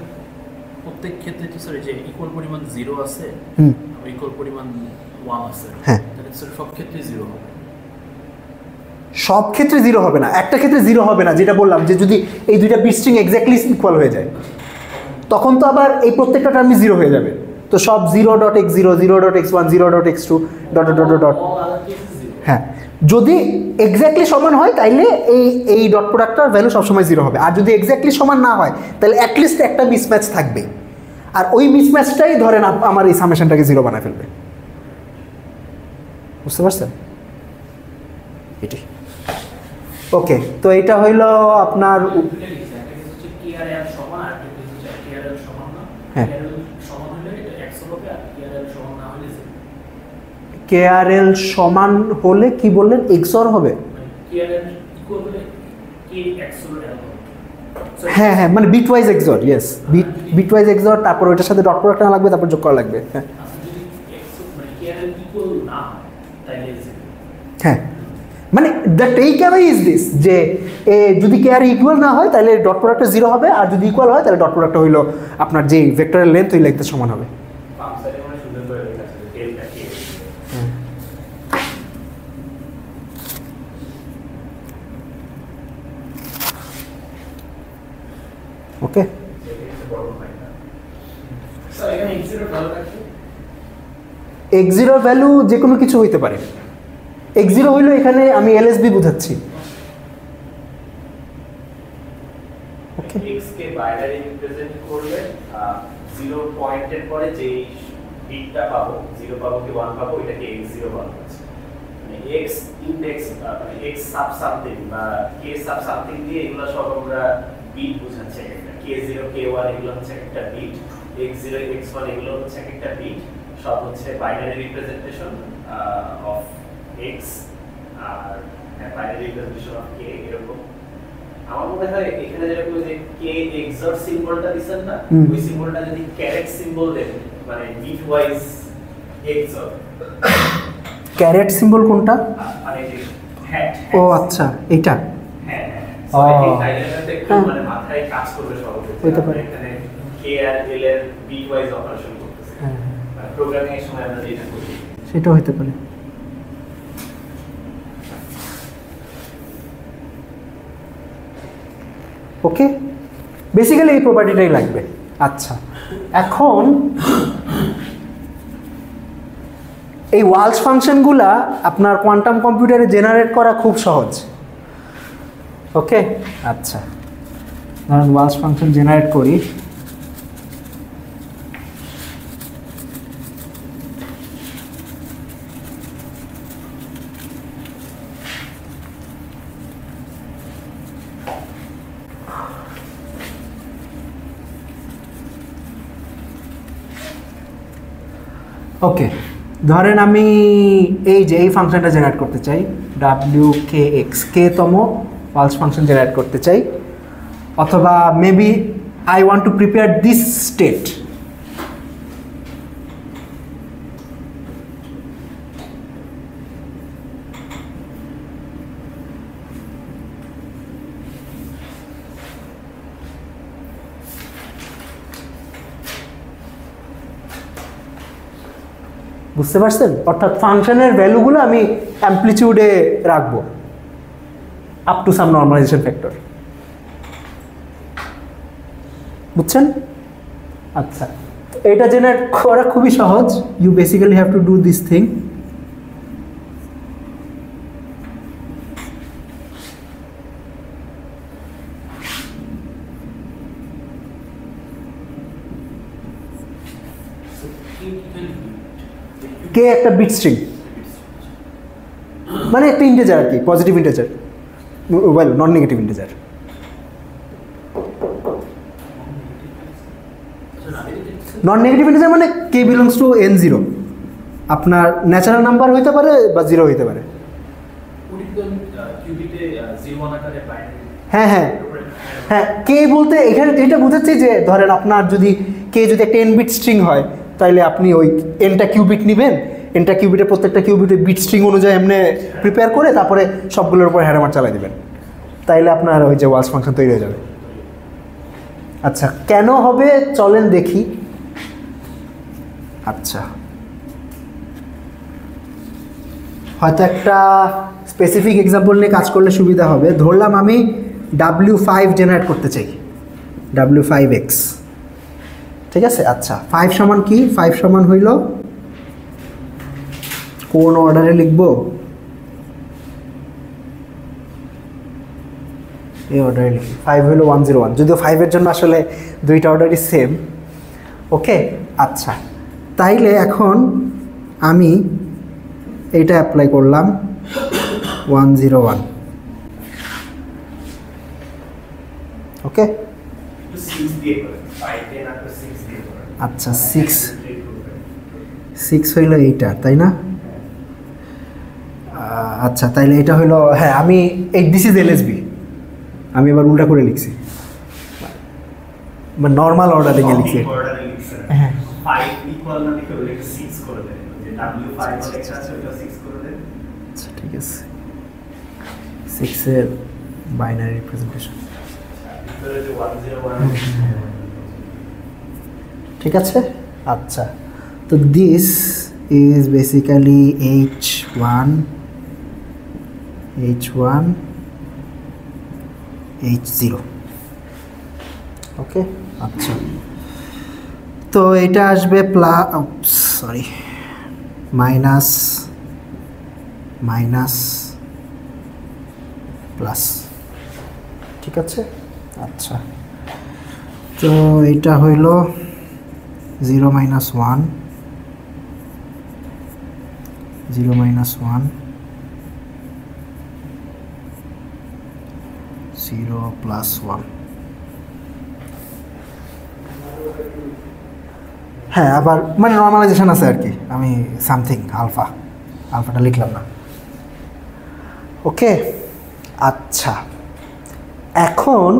প্রত্যেক ক্ষেত্রে তো স্যার যে ইকুয়াল পরিমাণ 0 আছে আর ইকুয়াল পরিমাণ 1 আছে, হ্যাঁ তাহলে স্যার সব ক্ষেত্রে 0 হবে। সব ক্ষেত্রে 0 হবে না, একটা ক্ষেত্রে 0 হবে না, যেটা বললাম যে যদি এই দুইটা বিট স্ট্রিং এক্স্যাক্টলি ইকুয়াল হয়ে যায় তখন তো আবার এই প্রত্যেকটা টার্মই 0 হয়ে যাবে। তো সব 0.x0 0.x1 0.x2 dot dot dot dot, হ্যাঁ যদি এক্স্যাক্টলি সমান হয় তাইলে এই ডট প্রোডাক্টটার ভ্যালু সবসময় 0 হবে, আর যদি এক্স্যাক্টলি সমান না হয় তাহলে অ্যাটলিস্ট একটা মিসম্যাচ থাকবে, আর ওই মিসম্যাচটাই ধরেন আমার এই সামেশনটাকে 0 বানায় ফেলবে। বুঝতে পারছেন এটি? ওকে, তো এটা হইল আপনার হ্যাঁ KRL সমান হলে কি বললেন XOR হবে? হ্যাঁ হ্যাঁ মানে bitwise XOR, yes bitwise XOR, তারপর ওইটার সাথে ডট প্রোডাক্ট লাগবে, তারপর যোগ করা লাগবে। হ্যাঁ হ্যাঁ মানে the takeaway is this যে যদি KR ইকুয়াল না হয় তাহলে ডট প্রোডাক্টটা 0 হবে, আর যদি ইকুয়াল হয় তাহলে ডট প্রোডাক্টটা হইলো আপনার যে ভেক্টরের লেন্থ ওই লেন্থের সমান হবে। ওকে x0 ভ্যালু যে কোনো কিছু হইতে পারে। x0 হইলো এখানে আমি LSB বুঝাচ্ছি। ওকে x কে বাইনারি রিপ্রেজেন্ট করলে 0 পয়েন্টের পরে যে বিটটা পাবো 0 পাবো কি 1 পাবো এটাকে x0 বলা হচ্ছে। মানে x ইনডেক্স মানে x সাব সামথিং বা k সাব সামথিং দিয়ে এগুলো সব আমরা বিট বোঝাচ্ছে। k0 k1 এগুলো হচ্ছে একটা বিট, x0 x1 এগুলো হচ্ছে একটা বিট, সব হচ্ছে বাইনারি রিপ্রেজেন্টেশন অফ x আর বাইনারি রিপ্রেজেন্টেশন অফ k এরকম। আমার মনে হয় এখানে যেরকম যে k XOR সিম্বলটা দিছেন না, ওই সিম্বলটা যদি ক্যারেট সিম্বল দেন মানে bitwise XOR। Caret symbol কোনটা? মানে হ্যাট। ও আচ্ছা এইটা। হ্যাঁ হ্যাঁ ও তাইলে একটু মানে মাথায় কাজ করবে সর্বপ্রথম। হইতে পারে এখানে k আর l এর বিট ওয়াইজ অপারেশন করতেছে। হ্যাঁ প্রোগ্রামিং এর সময় আমরা যেটা করি সেটা হইতে পারে। ওকে বেসিক্যালি এই প্রপার্টিটাই লাগবে। আচ্ছা এখন এই ওয়ালস ফাংশনগুলা আপনার কোয়ান্টাম কম্পিউটারে জেনারেট করা খুব সহজ। ওকে আচ্ছা ধরুন ওয়ালস ফাংশন জেনারেট করি। ওকে ধরেন আমি এই যে এই ফাংশনটা জেনারেট করতে চাই WKX k-তম পালস ফাংশন জেনারেট করতে চাই, অথবা maybe I want to prepare this state. বুঝতে পারছেন? অর্থাৎ ফাংশনের ভ্যালুগুলো আমি অ্যাম্পলিটিউডে রাখবো up to some normalization factor. বুঝছেন? আচ্ছা এটা জেনারেট করা খুবই সহজ। You basically have to do this thing. K একটা বিট স্ট্রিং, মানে একটা ইন্টিজার আর কি, positive integer, well non negative integer. Non negative integer মানে কে বিলংস টু n0, আপনার ন্যাচারাল নাম্বার হইতে পারে বা জিরো হইতে পারে। হ্যাঁ হ্যাঁ হ্যাঁ, কে বলতে এখানে এটা বুঝাচ্ছি যে ধরেন আপনার যদি কে যদি একটা n বিট স্ট্রিং হয়, তাহলে আপনি ওই nটা কিউবিট নেবেন, nটা কিউবিটের প্রত্যেকটা কিউবিটের বিট স্ট্রিং অনুযায়ী এমনি প্রিপেয়ার করে তারপরে সবগুলোর উপর হ্যারামার চালাই দেবেন, তাইলে আপনার ওই যে ওয়ালস ফাংশন তৈরি হয়ে যাবে। আচ্ছা, কেন হবে চলেন দেখি। আচ্ছা, হয়তো একটা স্পেসিফিক এক্সাম্পল নিয়ে কাজ করলে সুবিধা হবে। ধরলাম আমি W5 জেনারেট করতে চাই, W5x, ঠিক আছে। আচ্ছা, 5 সমান কি? 5 সমান হইল, কোন অর্ডারে লিখব? এই অর্ডারে লিখি। 5 হইল 101, যদিও 5-এর জন্য আসলে দুইটা অর্ডারই সেম। ওকে, আচ্ছা, তাইলে এখন আমি এইটা অ্যাপ্লাই করলাম 101। ওকে, আচ্ছা, 6 হইল এইটা, তাই না? আচ্ছা, তাইলে এটা হইলো, হ্যাঁ আমি দিস ইজ এলএসবি, আমি এবার উল্টা করে লিখছি, মানে নর্মাল অর্ডারে লিখছি। হ্যাঁ, 5 ইকুয়াল না লিখে ওটা 6 করে দেন, যে W5 লেখা আছে ওটা 6 করে দেন। আচ্ছা, ঠিক আছে, 6 এর বাইনারি রিপ্রেজেন্টেশন, ভিতরে যে 101, ঠিক আছে। আচ্ছা, তো this is basically H1 H0। ওকে, আচ্ছা, তো এটা আসবে মাইনাস প্লাস, ঠিক আছে। আচ্ছা, তো এটা হইল 0 - 1 0 - 1 0 + 1। হ্যাঁ, আবার মানে নর্মালাইজেশন আছে আর কি, আমি সামথিং আলফাটা লিখলাম না। ওকে, আচ্ছা, এখন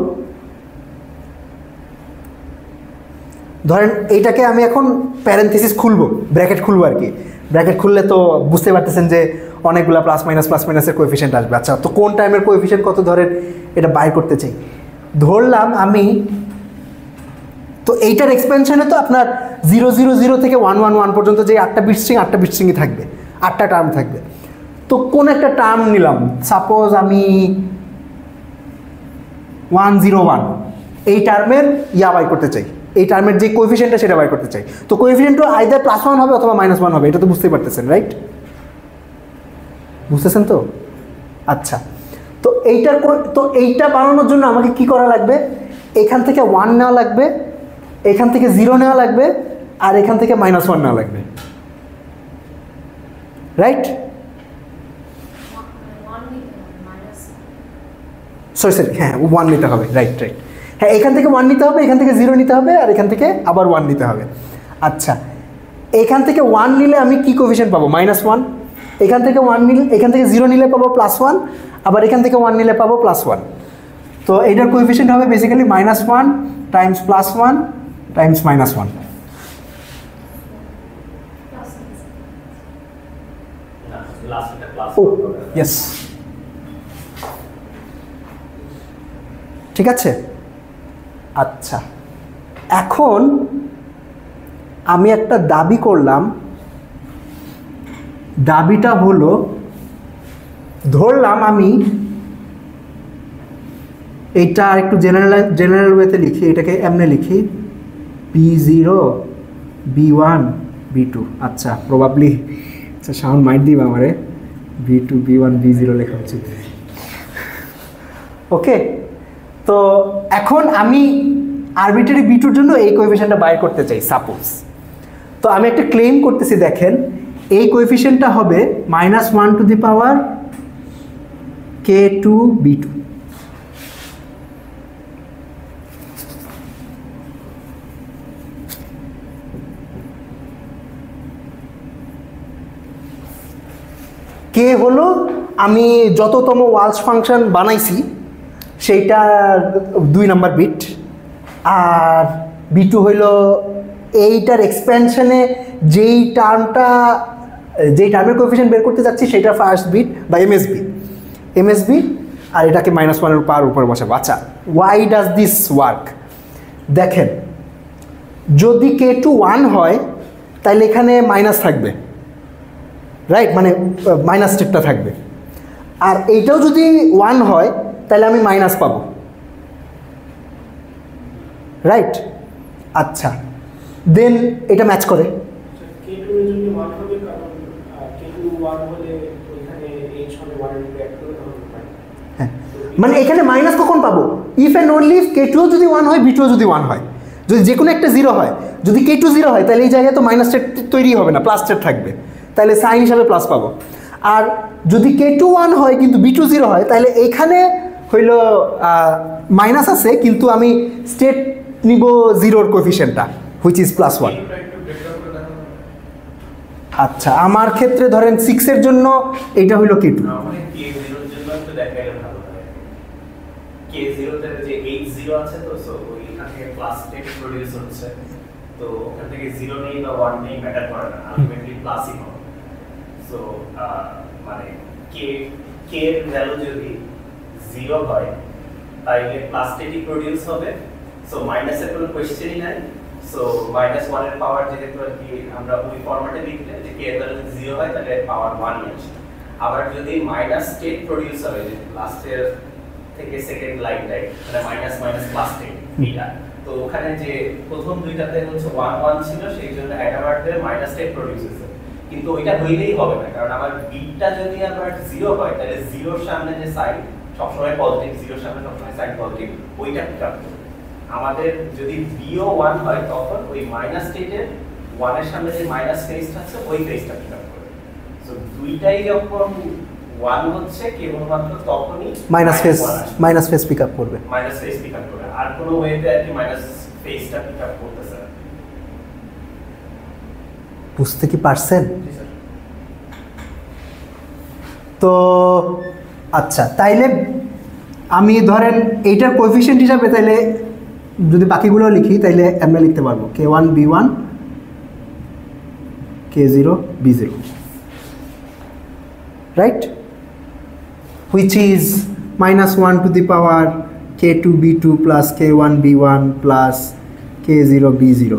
ধরেন এইটাকে আমি এখন প্যারেনথেসিস খুলবো, ব্র্যাকেট খুলবো আর কি। ব্র্যাকেট খুললে তো বুঝতে পারতেছেন যে অনেকগুলো প্লাস মাইনাসের কোএফিশিয়েন্ট আসবে। আচ্ছা, তো কোন টাইমের কোএফিশিয়েন্ট কত ধরেন এটা বাইর করতে চাই। ধরলাম আমি, তো এইটার এক্সপেনশনে তো আপনার 000 থেকে 111 পর্যন্ত যে 8টা বিট স্ট্রিংই থাকবে, 8টা টার্ম থাকবে। তো কোন একটা টার্ম নিলাম, সাপোজ আমি 101, এই টার্মের বাই করতে চাই, এই টার্মের যে কোএফিশিয়েন্টটা সেটা বাই করতে চাই। তো কোএফিশিয়েন্টও আইদার +1 হবে অথবা -1 হবে, এটা তো বুঝতেই পারতেছেন, রাইট? বুঝতেছেন তো? আচ্ছা, তো এইটা বানানোর জন্য আমাকে কি করা লাগবে? এখান থেকে 1 নেওয়া লাগবে, এখান থেকে 0 নেওয়া লাগবে, আর এখান থেকে -1 নেওয়া লাগবে, রাইট? সরি, হ্যাঁ 1 নিতে হবে, রাইট। হ্যাঁ, এখান থেকে 1 নিতে হবে, এখান থেকে 0 নিতে হবে, আর এখান থেকে আবার 1 নিতে হবে। আচ্ছা, এখান থেকে 1 নিলে আমি কি কোএফিশিয়েন্ট পাবো? -1। এখান থেকে 0 নিলে পাবো +1, আবার এখান থেকে 1 নিলে পাবো +1। তো এইটার কোএফিশিয়েন্ট হবে বেসিক্যালি -1 টাইমস +1 টাইমস -1। ও ইয়েস, ঠিক আছে। আচ্ছা, এখন আমি একটা দাবি করলাম, দাবিটা হলো, ধরলাম আমি এইটা একটু জেনারেল ওয়েতে লিখি, এটাকে এমনি লিখি B0 B1 B2। আচ্ছা, প্রবাবলি সাউন্ড মাইট দিবা আমারে, B2 B1 B0 লেখা উচিত। ওকে, তো এখন আমি আরবিটারি B2-র জন্য এই কোএফিশিয়েন্টটা বাইর করতে চাই সাপোজ। তো আমি একটা ক্লেম করতেছি, দেখেন এই কোএফিসিয়েন্টটা হবে -1 টু দি পাওয়ার k2b2। কে হলো আমি যততম ওয়ালস ফাংশন বানাইছি সেইটার 2 নাম্বার বিট, আর b2 হইল এইটার এক্সপ্যানশনে যেই টার্মের কোএফিসিয়েন্ট বের করতে যাচ্ছি সেইটার ফার্স্ট বিট বা এমএসবি, আর এটাকে -1 পাওয়ার উপরে বসাবো। আচ্ছা, ওয়াই ডাজ দিস ওয়ার্ক? দেখেন যদি k2 1 হয় তাহলে এখানে মাইনাস থাকবে, রাইট, মানে মাইনাস স্টেপটা থাকবে। আর এইটাও যদি 1 হয় তাহলে আমি মাইনাস পাবো, রাইট। আচ্ছা, দেন এটা ম্যাচ করে। k2 এর জন্য 1 হবে, কারণ k2 1 হলে ওখানে h হবে 1 এর উপরে 1 করে হবে। হ্যাঁ, মানে এখানে মাইনাস কখন পাবো? If and only if k2 যদি 1 হয়, b2 যদি 1 হয়। যদি যে কোনো একটা 0 হয়, যদি k2 0 হয় তাহলে এই জায়গায় তো মাইনাস স্টেট তৈরি হবে না, প্লাস স্টেট থাকবে, তাহলে সাইন হিসাবে প্লাস পাবো। আর যদি k2 1 হয় কিন্তু b2 0 হয় তাহলে এইখানে হইল মাইনাস আছে, কিন্তু আমি স্টেট নিব 0-র কোএফিসিয়েন্টটা, হুইচ ইজ +1। আচ্ছা, আমার ক্ষেত্রে ধরেন 6 এর জন্য এইটা হইল k2। আমাদের k0 এর জন্য একটু দেখাইলে ভালো হয়। k0 তে যে h0 আছে তো, সো ওইখান থেকে প্লাস স্টেট প্রোডিউস হচ্ছে, তো ওখান থেকে 0 নেই বা 1 নেই ম্যাটার করে না, আলটিমেটলি প্লাসই হবে। সো মানে k এর ভ্যালু যদি 0 হয় তাইলে প্লাস স্টেটই প্রোডিউস হবে, সো মাইনাসের কোনো কোয়েশ্চেনই নাই। সো -1 এর পাওয়ার যেহেতু আর কি আমরা ওই ফরম্যাটে লিখলে যে k এর ভ্যালু যদি 0 হয় তাহলে পাওয়ার 1 ই আসে। আবার যদি মাইনাস স্টেট প্রোডিউস হবে, যে লাস্টের থেকে সেকেন্ড লাইনটাই মানে মাইনাস প্লাস স্টেট এটা, তো ওখানে যে প্রথম দুইটাতে হচ্ছে 1 1 ছিল, সেই জন্য অ্যাডাবারতে মাইনাস স্টেট প্রোডিউস হয়েছে, কিন্তু ওইটা হইলেই হবে না, কারণ আমার বিটটা যদি আবার 0 হয় তাহলে 0 এর সামনে যে সাইন সবসময় পজিটিভ, 0 এর সামনে সবসময় সাইন পজিটিভ, ওইটা পিক আপ করবে। আমাদের যদি বিও 1 হয় তখন ওই মাইনাস স্টেটের 1 এর সামনে যে মাইনাস ফেজটা আছে ওই ফেজটা পিক আপ করবে। সো দুইটাই যখন 1 হচ্ছে কেবলমাত্র তখনই মাইনাস ফেজ পিক আপ করবে, আর কোনো ওয়েতে আর কি মাইনাস ফেজটা পিক আপ করতেছে না। বুঝতে কি পারছেন? তো আচ্ছা, তাইলে আমি ধরেন এইটার কোএফিসিয়েন্ট হিসাবে তাইলে যদি বাকিগুলো লিখি তাইলে আমরা লিখতে পারবো k1 b1 k0 b0, right, which is -1 to the power k2 b2 plus k1 b1 plus k0 b0,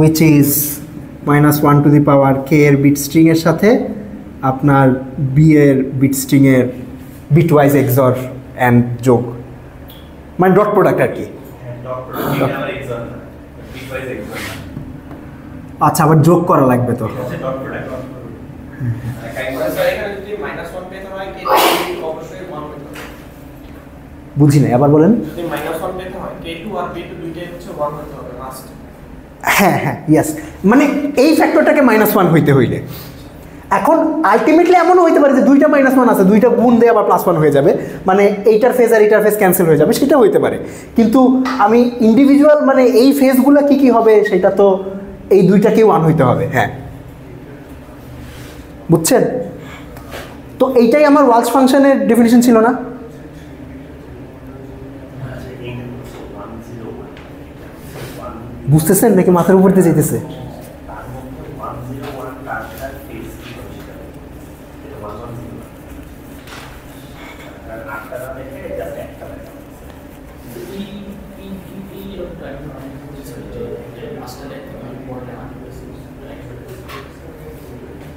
which is -1 to the power k এর বিট স্ট্রিং এর সাথে আপনার b এর বিট স্ট্রিং এর বিটওয়াইজ এক্সর এন্ড যোগ, মানে dot product আর কি। আচ্ছা, আবার যোগ করা লাগবে তো। বুঝি না, আবার বলেন। হ্যাঁ হ্যাঁ, ইয়েস, মানে এই ফ্যাক্টরটাকে -1 হইতে হইলে এখন আলটিমেটলি এমনও হইতে পারে যে দুইটা -1 আছে, দুইটা গুণ দিয়ে আবার +1 হয়ে যাবে, মানে এইটার ফেজ আর এইটার ফেজ ক্যান্সেল হয়ে যাবে, সেটা হইতে পারে। কিন্তু আমি ইন্ডিভিজুয়াল মানে এই ফেজগুলো কি কি হবে সেটা তো এই দুইটাকেই 1 হইতে হবে। হ্যাঁ, বুঝছেন? তো এইটাই আমার ওয়ালস ফাংশনের ডেফিনিশন ছিল না? বুঝতেছেন নাকি মাথার উপর দিয়ে যেতেছে?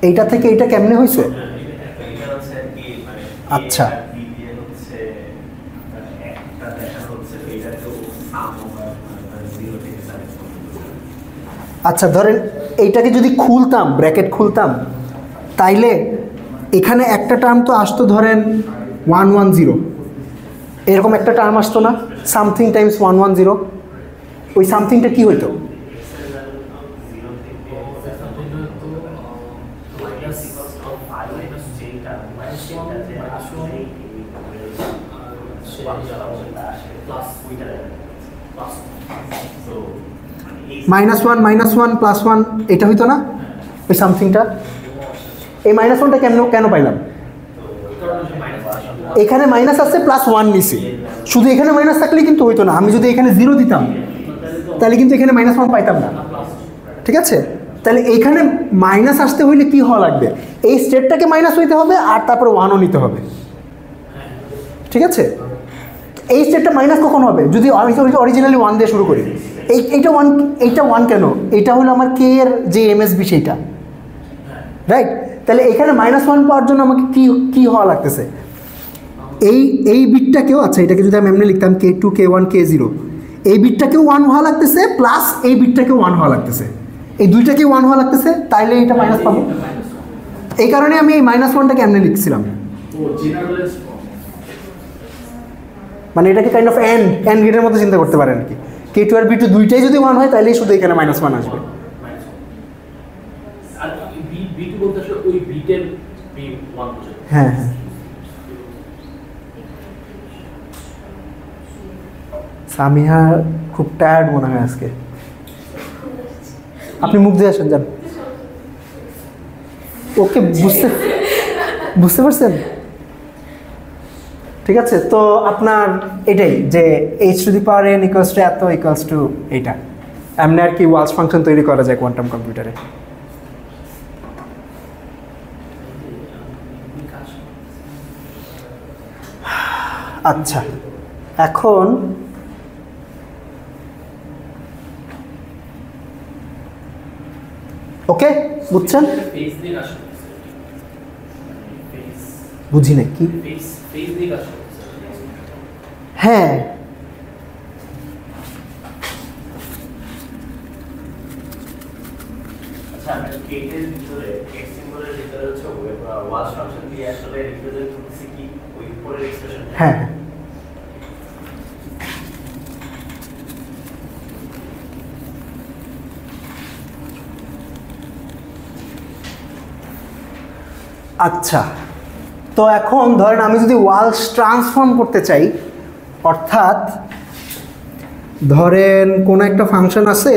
এইটা থেকে এইটা কেমনে হয়েছে? আচ্ছা, আচ্ছা, ধরেন এইটাকে যদি খুলতাম, ব্র্যাকেট খুলতাম, তাইলে এখানে একটা টার্ম তো আসতো, ধরেন 110, এরকম একটা টার্ম আসতো না, সামথিং টাইমস 110, ওই সামথিংটা কি হইতো? ওইটা প্লাস তো -1 +1 এটা হইতো না ওই সামথিংটা? এই -1টা কেন পাইলাম? এখানে মাইনাস আছে +1 নিছি, শুধু এখানে মাইনাস থাকলে কিন্তু হইতো না। আমি যদি এখানে 0 দিতাম তাহলে কিন্তু এখানে -1 পাইতাম না, ঠিক আছে? তাহলে এইখানে মাইনাস আসতে হইলে কি হওয়া লাগবে? এই স্টেটটাকে মাইনাস হইতে হবে আর তারপরে 1ও নিতে হবে, ঠিক আছে? এই স্টেটটা মাইনাস কখন হবে? যদি অরিজিনালি 1 দিয়ে শুরু করি। এইটা 1 কেন? এইটা হলো আমার কে এর যে এমএসবি সেইটা, রাইট? তাহলে এখানে -1 পাওয়ার জন্য আমাকে কি হওয়া লাগতেছে? এই বিটটাকেও, আচ্ছা এটাকে যদি আমি এমনি লিখতাম K2 K1 K0, এই বিটটাকেও 1 হওয়া লাগতেছে প্লাস এই বিটটাকেও 1 হওয়া লাগতেছে, এই দুইটাকে 1 হওয়া লাগতেছে, তাইলে এটা মাইনাস পাবো। এই কারণে আমি এই -1টাকে এমনি লিখছিলাম, মানে এটাকে কাইন্ড অফ এন্ড গেটের মতো চিন্তা করতে পারেন আর কি। K2 আর B2 দুইটাই যদি 1 হয় তাহলেই শুধু এখানে -1 আসবে। আর B2 বলতে আসলে ওই বিটের B1 পর্যন্ত। হ্যাঁ হ্যাঁ, সামিহা খুব টায়ার্ড মনে হয় আজকে, আপনি মুখ দিয়ে আসেন যান। ওকে, বুঝতে পারছেন? ঠিক আছে, তো আপনার এটাই যে h⁴ এত ইকুয়ালস টু এইটা, এমনি আর কি ওয়ালস ফাংশন তৈরি করা যায় কোয়ান্টাম কম্পিউটারে। আচ্ছা, এখন ওকে, বুঝছেন? ফেজ দিয়ে কাজ করতেছে, বুঝি না কি? ফেজ দিয়ে কাজ করতেছে। হ্যাঁ, আচ্ছা, আমরা কেটের ভিতরে এক্স সিম্বলের ভিতরে হচ্ছে ওয়ালস ফাংশন দিয়ে আসলে রিপ্রেজেন্ট করতেছি কি ওই উপরের এক্সপ্রেশন। হ্যাঁ, আচ্ছা, তো এখন ধরেন আমি যদি ওয়ালস ট্রান্সফর্ম করতে চাই, অর্থাৎ ধরেন কোনো একটা ফাংশন আছে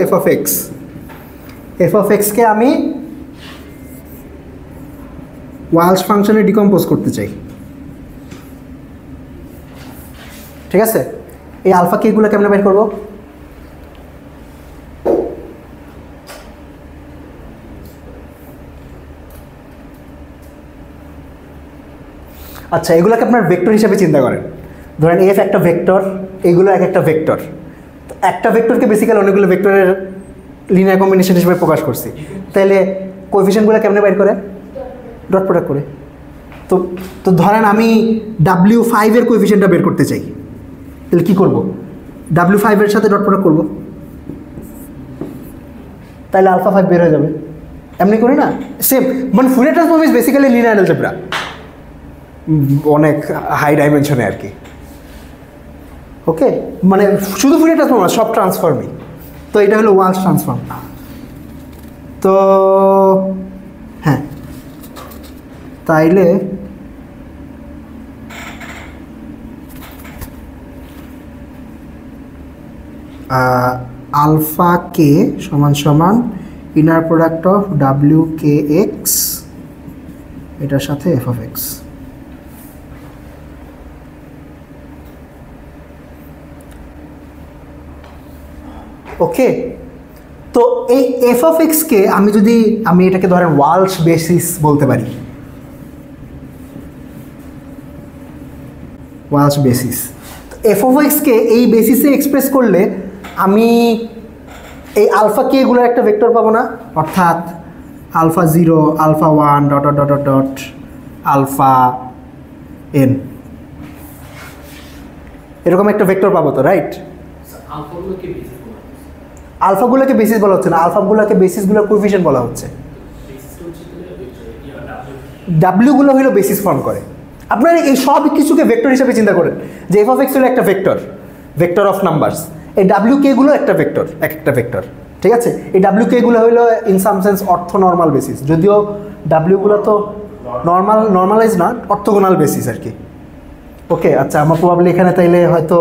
f(x)কে আমি ওয়ালস ফাংশনে ডিকম্পোজ করতে চাই, ঠিক আছে? এই আলফা কেগুলো কেমনে বের করবো? আচ্ছা, এগুলোকে আপনার ভেক্টর হিসেবে চিন্তা করেন। ধরেন এফ একটা ভেক্টর, এগুলো এক একটা ভেক্টর। তো একটা ভেক্টরকে বেসিক্যালি অনেকগুলো ভেক্টরের লিনিয়ার কম্বিনেশন হিসেবে প্রকাশ করছি। তাহলে কোএফিশিয়েন্টগুলো কেমনে বের করে? ডট প্রোডাক্ট করে। তো ধরেন আমি W5 এর কোএফিশিয়েন্টটা বের করতে চাই, তাহলে কী করবো? W5 এর সাথে ডট প্রোডাক্ট করবো, তাহলে আলফা 5 বের হয়ে যাবে। এমনি করি না? সেম, মানে Fourier transform is basically linear algebra, অনেক হাই ডাইমেনশনে আর কি। ওকে, মানে শুধু ফুরিয়ার ট্রান্সফর্ম না, সব ট্রান্সফর্মই। তো এটা হলো ওয়ালস ট্রান্সফর্ম। তো হ্যাঁ, তাইলে আলফা কে সমান সমান ইনার প্রোডাক্ট অফ WKX এটার সাথে f(x). ওকে, তো এই f(x)কে আমি এটাকে ধরেন ওয়ালস বেসিস বলতে পারি, ওয়ালস বেসিস। f(x)কে এই বেসিসে এক্সপ্রেস করলে আমি এই আলফা কে গুলোর একটা ভেক্টর পাবো না, অর্থাৎ alpha 0 alpha 1 dot dot dot dot alpha n, এরকম একটা ভেক্টর পাবো তো, রাইট? আলফাগুলোকে বেসিস বলা হচ্ছে না, আলফাগুলোকে বেসিসগুলোর কোএফিশিয়েন্ট বলা হচ্ছে। ডাব্লিউগুলো হলো বেসিস ফর্ম করে। আপনারা এই সব কিছুকে ভেক্টর হিসেবে চিন্তা করেন যে f(x) হলো একটা ভেক্টর অফ নাম্বারস, এই WK গুলো একটা ভেক্টর, এক একটা ভেক্টর, ঠিক আছে? এই WK গুলো হলো ইন সাম সেন্স অর্থোনর্মাল বেসিস, যদিও W গুলো তো নর্মালাইজ না, অর্থোগোনাল বেসিস আর কি। ওকে, আচ্ছা, আমার প্রবাবলি এখানে তাইলে হয়তো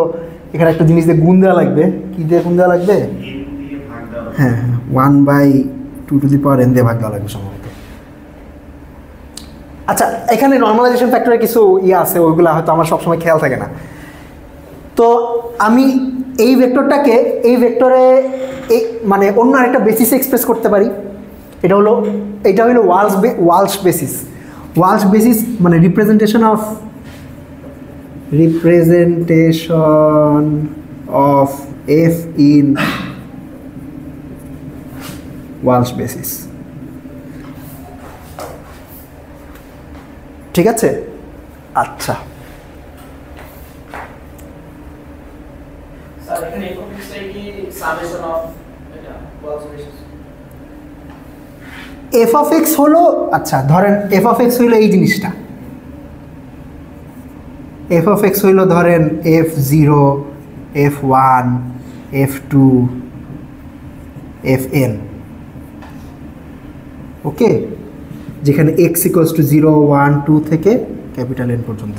এখানে একটা জিনিস দিয়ে গুণ দেওয়া লাগবে, কী দিয়ে গুণ দেওয়া লাগবে? n দিয়ে ভাগ দেওয়া হবে। হ্যাঁ 1/2n দিয়ে ভাগ দেওয়া লাগবে সম্ভবত। আচ্ছা এখানে নর্মালাইজেশন ফ্যাক্টরের কিছু ইয়ে আছে, ওইগুলো হয়তো আমার সবসময় খেয়াল থাকে না। তো আমি এই ভেক্টরটাকে এই ভেক্টরে এই মানে অন্য আরেকটা বেসিসে এক্সপ্রেস করতে পারি। এটা হলো ওয়ালস বেসিস। ওয়ালস বেসিস মানে representation of f in Walsh basis. ঠিক আছে, আচ্ছা স্যার এখানে f(x) কি সামেশন অফ এটা Walsh basis? F of x হলো, আচ্ছা ধরেন এফ অফ এক্স হইলো এই জিনিসটা, এফ অফ এক্স হইলো ধরেন f0 f1 f2 fn, ওকে, যেখানে x ইকুয়ালস টু 0 1 2 থেকে ক্যাপিটাল N পর্যন্ত।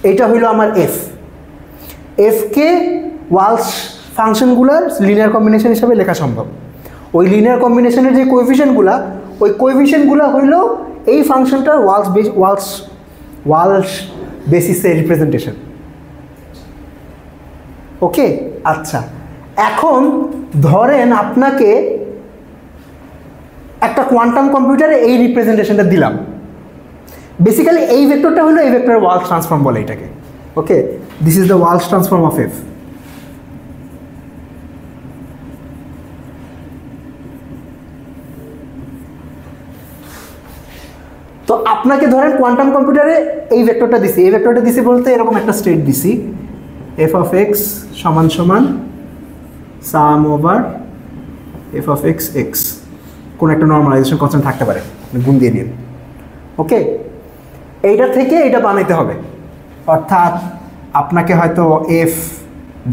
এটা হইলো আমার এফ। এফকে ওয়ালস ফাংশনগুলোর লিনিয়ার কম্বিনেশন হিসাবে লেখা সম্ভব। ওই লিনিয়ার কম্বিনেশনের যে কোএফিশিয়েন্টগুলো, ওই কোএফিশিয়েন্টগুলো হইলো এই ফাংশনটার ওয়ালস বেসিসের রিপ্রেজেন্টেশন। ওকে, আচ্ছা এখন ধরেন আপনাকে একটা কোয়ান্টাম কম্পিউটারে এই রিপ্রেজেন্টেশনটা দিলাম। বেসিক্যালি এই ভেক্টরটা হলো এই ভেক্টরের ওয়ালস ট্রান্সফর্ম বলে এটাকে। Okay, this is the Walsh transform of f. তো আপনাকে ধরেন কোয়ান্টাম কম্পিউটারে এই ভেক্টরটা দিছি, এই ভেক্টরটা দিছি বলতে এরকম একটা স্টেট দিছি, এফ অফ এক্স সমান সমান sum over f of x x, কোনো একটা নর্মালাইজেশন কনস্ট্যান্ট থাকতে পারে, গুণ দিয়ে দিন। ওকে, এইটা থেকে এটা বানাইতে হবে, অর্থাৎ আপনাকে হয়তো এফ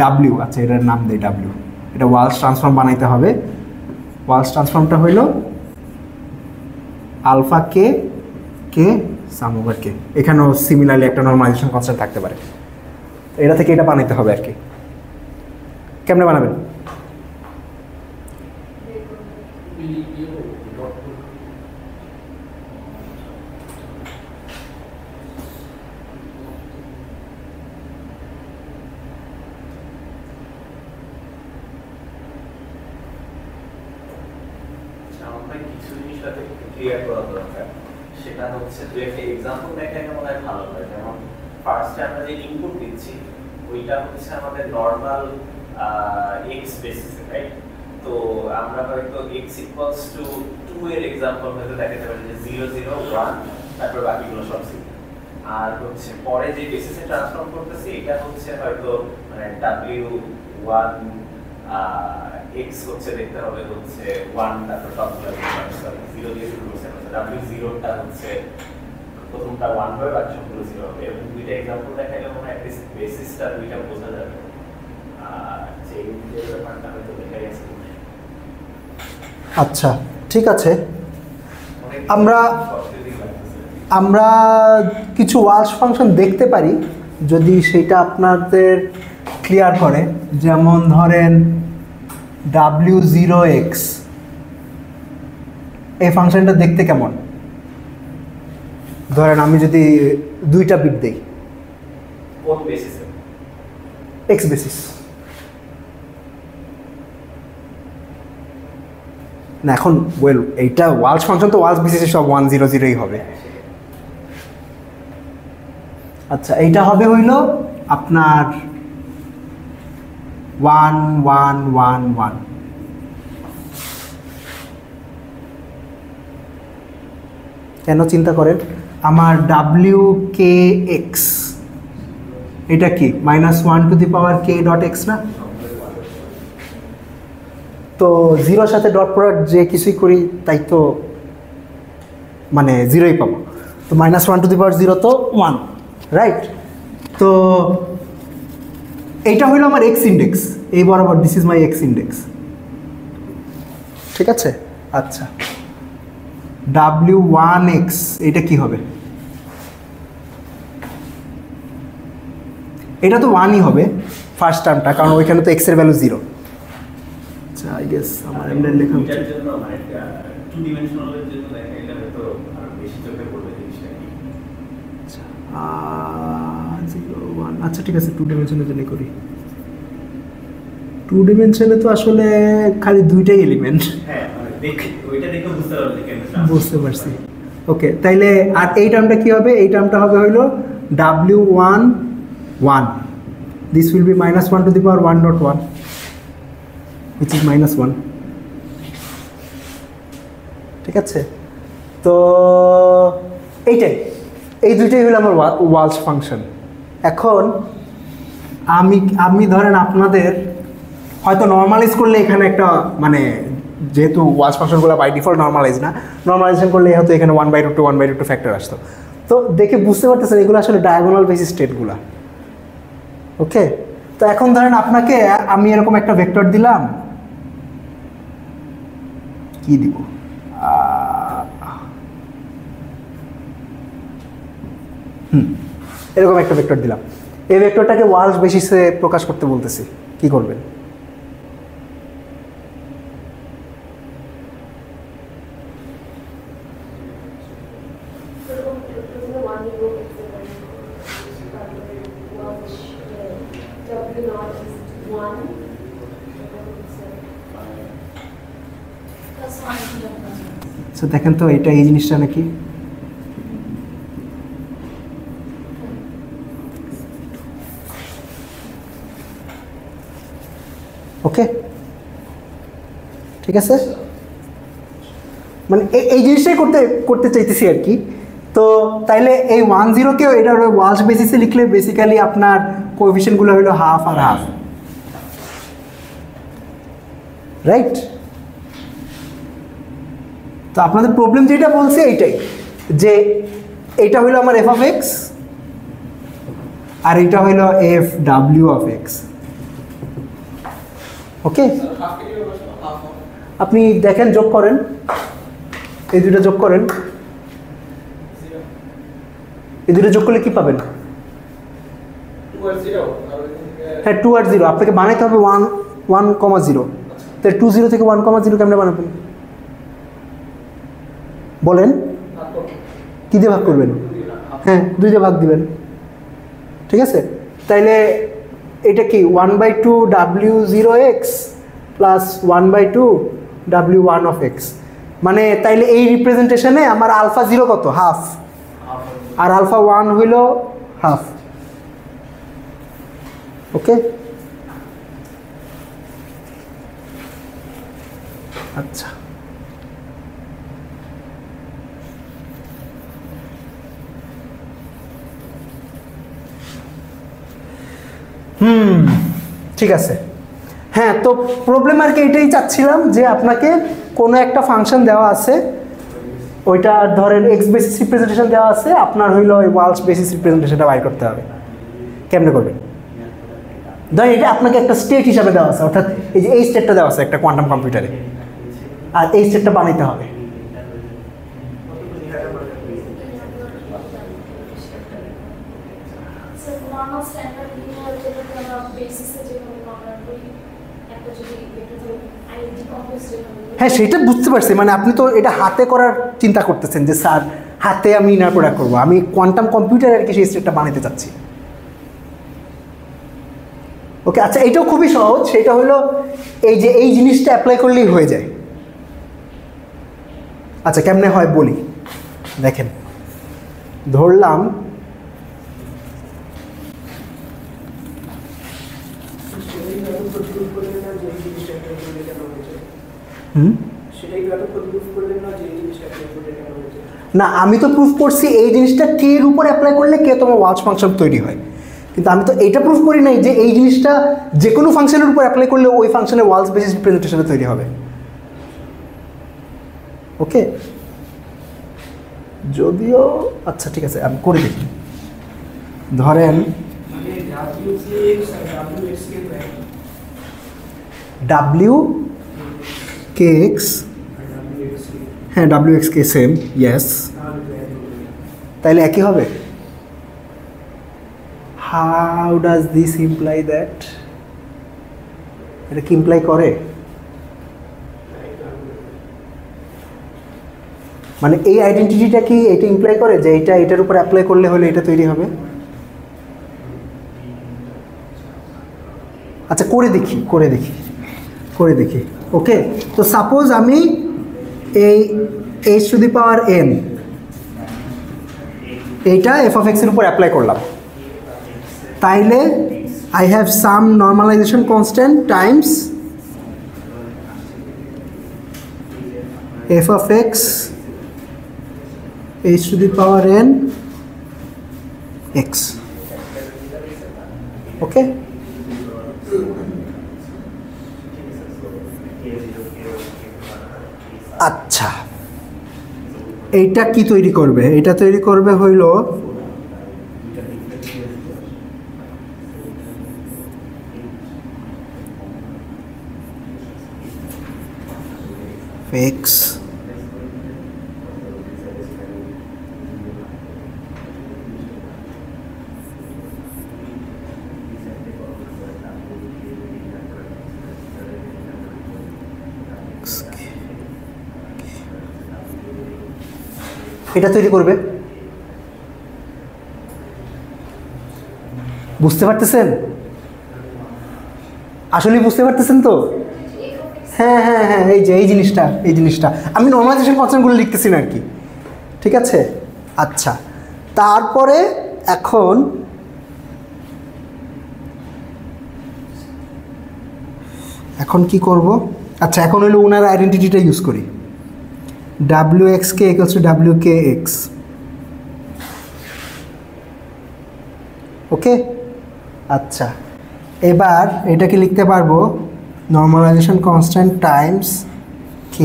ডাব্লিউ, আচ্ছা এটার নাম দেয় ডাব্লিউ, এটা ওয়ালস ট্রান্সফর্ম বানাইতে হবে। ওয়ালস ট্রান্সফর্মটা হইল আলফা কে কে সাম ওভার কে, এখানেও সিমিলারলি একটা নর্মালাইজেশন কনস্ট্যান্ট থাকতে পারে। এটা থেকে এটা বানাইতে হবে আর কি। কেমনে বানাবেন? আমাদের কিছু জিনিস সাথে ক্লিয়ার করা দরকার। সেটা হচ্ছে যে একটা এক্সাম্পল দেখালে মনে হয় ভালো হয়। যেমন ফার্স্টে আমরা যে ইনপুট দিচ্ছি ওইটা হচ্ছে আমাদের নর্মাল এক্স বেসিসে, রাইট? তো আমরা হয়তো x ইকুয়ালস টু 2 এর এক্সাম্পল হয়তো দেখাতে পারি যে 0 0 1, তারপর বাকিগুলো সব 0। আর হচ্ছে পরে যে বেসিসে ট্রান্সফর্ম করতেছি এটা হচ্ছে হয়তো মানে w1 x হচ্ছে দেখতে হবে হচ্ছে 1, তারপর সবগুলো 0 দিয়ে শুরু করছে, w0 টা হচ্ছে প্রথমটা 1 হবে বাকি সবগুলো 0 হবে। এবং দুইটা एग्जांपल দেখাইলে মনে হয় বেসিসটা দুইটা বোঝা যাবে। যে এই ব্যাপারটা হয়তো দেখা গেছে। আচ্ছা ঠিক আছে, আমরা কিছু ওয়ালস ফাংশন দেখতে পারি যদি সেটা আপনাদের ক্লিয়ার করে। যেমন ধরেন w0x, এই ফাংশনটা দেখতে কেমন? ধরেন আমি যদি 2টা বিট দেই, কোন বেসিসে? x basis. না এখন ওয়েল এইটা ওয়ালস ফাংশন, তো ওয়ালস বেসিসে সব 1 0 0ই হবে। আচ্ছা এইটা হবে হইল আপনার 1 1 1 1। কেন চিন্তা করেন, আমার WKX এটা কি -1 to the power k dot x না? তো 0 সাথে ডট প্রোডাক্ট যে কিছুই করি তাই তো মানে 0ই পাবো। তো -1 টু দি পাওয়ার 0 তো 1, রাইট? তো এইটা হইল আমার এক্স ইন্ডেক্স, এই বরাবর this is my x index, ঠিক আছে? আচ্ছা W1X এটা কি হবে? এটা তো 1ই হবে, ফার্স্ট টার্মটা, কারণ ওইখানে তো এক্স এর ভ্যালু 0। আচ্ছা আই গেস আমার এমনি লেখা উচিত। এটার জন্য মানে টু ডিমেনশনালের জন্য দেখা এটা হয়তো আরো বেশি চোখে পড়বে জিনিসটা কি। 0 1 আচ্ছা ঠিক আছে 2 ডাইমেনশনের জন্য করি। 2 ডাইমেনশনে তো আসলে খালি দুইটাই এলিমেন্ট। হ্যাঁ মানে দেখে ওইটা দেখে বুঝতে পারবে কেমন বুঝতে পারছি। ওকে তাইলে আর এই টার্মটা কি হবে? এই টার্মটা হবে হইলো w1 1, this will be -1 to the power 1.1 which is -1। ঠিক আছে, তো এইটাই, এই দুইটাই হলো আমার ওয়ালস ফাংশন। এখন আমি ধরেন আপনাদের হয়তো নর্মালাইজ করলে এখানে একটা মানে যেহেতু ওয়ালস ফাংশনগুলো বাই ডিফল্ট নর্মালাইজ না, নর্মালাইজেশন করলে হয়তো এখানে 1/√2 1/√2 ফ্যাক্টর আসতো। তো দেখে বুঝতে পারতেছেন এগুলো আসলে ডায়াগোনাল বেসিস স্টেটগুলো। ওকে, তো এখন ধরেন আপনাকে আমি এরকম একটা ভেক্টর দিলাম, কি দিব, এরকম একটা ভেক্টর দিলাম, এই ভেক্টরটাকে ওয়ালস বেসিসে প্রকাশ করতে বলতেছি, কি করবেন? আচ্ছা দেখেন তো এটা এই জিনিসটা নাকি, ওকে ঠিক আছে, মানে এই জিনিসটাই করতে চাইতেছি আর কি। তো তাইলে এই 1-0কেও এটা ওয়ালস বেসিসে লিখলে বেসিক্যালি আপনার কোএফিশিয়েন্টগুলো হলো হাফ আর হাফ, রাইট? তো আপনাদের প্রবলেম যেটা বলছে এইটাই, যে এইটা হইলো আমার f of x আর এইটা হইলো f w of x। ওকে, আপনি দেখেন যোগ করেন, এই দুটো যোগ করেন, এই দুটো যোগ করলে কি পাবেন? হ্যাঁ 2 আর 0, আপনাকে বানাইতে হবে 1,0। তাহলে 2 থেকে 1,0 কেমনে বানাবেন বলেন? কি দিয়ে ভাগ করবেন? হ্যাঁ 2 দিয়ে ভাগ দিবেন, ঠিক আছে। তাইলে এটা কি 1/2 w0x plus 1/2 w1 of x, মানে তাইলে এই রিপ্রেজেন্টেশনে আমার আলফা 0 কত? হাফ, আর আলফা 1 হইল হাফ। ওকে, আচ্ছা ঠিক আছে। হ্যাঁ, তো প্রবলেম আর কি এটাই চাচ্ছিলাম যে আপনাকে কোনো একটা ফাংশন দেওয়া আছে, ওইটা ধরেন এক্স বেসিস রিপ্রেজেন্টেশন দেওয়া আছে, আপনার হইলো ওই ওয়ালস বেসিস রিপ্রেজেন্টেশনটা বাইর করতে হবে। কেমনে করবেন? ধরেন এটা আপনাকে একটা স্টেট হিসাবে দেওয়া আছে, অর্থাৎ এই যে এই স্টেটটা দেওয়া আছে একটা কোয়ান্টাম কম্পিউটারে, আর এই স্টেটটা বানাইতে হবে। হ্যাঁ সেটা বুঝতে পারছি, মানে আপনি তো এটা হাতে করার চিন্তা করতেছেন যে স্যার হাতে আমি ইনার প্রোডাক্ট করবো, আমি কোয়ান্টাম কম্পিউটার আর কি সেই স্টেটটা বানাতে চাচ্ছি। ওকে আচ্ছা, এইটাও খুবই সহজ, সেটা হলো এই যে এই জিনিসটা অ্যাপ্লাই করলেই হয়ে যায়। আচ্ছা কেমনে হয় বলি, দেখেন ধরলাম না, আমি তো প্রুফ করছি এই জিনিসটা কে এর উপর অ্যাপ্লাই করলে কে তোমার ওয়ালস ফাংশন তৈরি হয়, কিন্তু আমি তো এইটা প্রুফ করি নাই যে এই জিনিসটা যে কোনো ফাংশনের উপর অ্যাপ্লাই করলে ওই ফাংশনের ওয়ালস বেসিস রিপ্রেজেন্টেশনে তৈরি হবে। ওকে, যদিও আচ্ছা ঠিক আছে আমি করে দেখি। ধরেন WKX, হ্যাঁ WX কে সেম, ইয়েস, তাইলে একই হবে। How does this imply that? এটা কি ইমপ্লাই করে? মানে এই আইডেন্টিটিটা কি এটা ইমপ্লাই করে যে এটা এটার উপর অ্যাপ্লাই করলে হলে এটা তৈরি হবে? আচ্ছা করে দেখি ওকে। তো সাপোজ আমি এই h⁴n এইটা f(x) এর উপর অ্যাপ্লাই করলাম, তাইলে I have some normalization constant times f(x) h⁴n x। Okay, আচ্ছা এইটা কি তৈরি করবে? এটা তৈরি করবে হইল x এটা তৈরি করবে। বুঝতে পারতেছেন? আসলে বুঝতে পারতেছেন তো? হ্যাঁ হ্যাঁ হ্যাঁ, এই জিনিসটা আমি নর্মালাইজেশন কনস্ট্যান্টগুলো লিখতেছি না আর কি, ঠিক আছে? আচ্ছা, তারপরে এখন কি করব? আচ্ছা, এখন হলো ওনার আইডেন্টিটিটা ইউজ করি, wxk = wkx। ওকে, আচ্ছা এবার এটাকে লিখতে পারবো normalization constant times k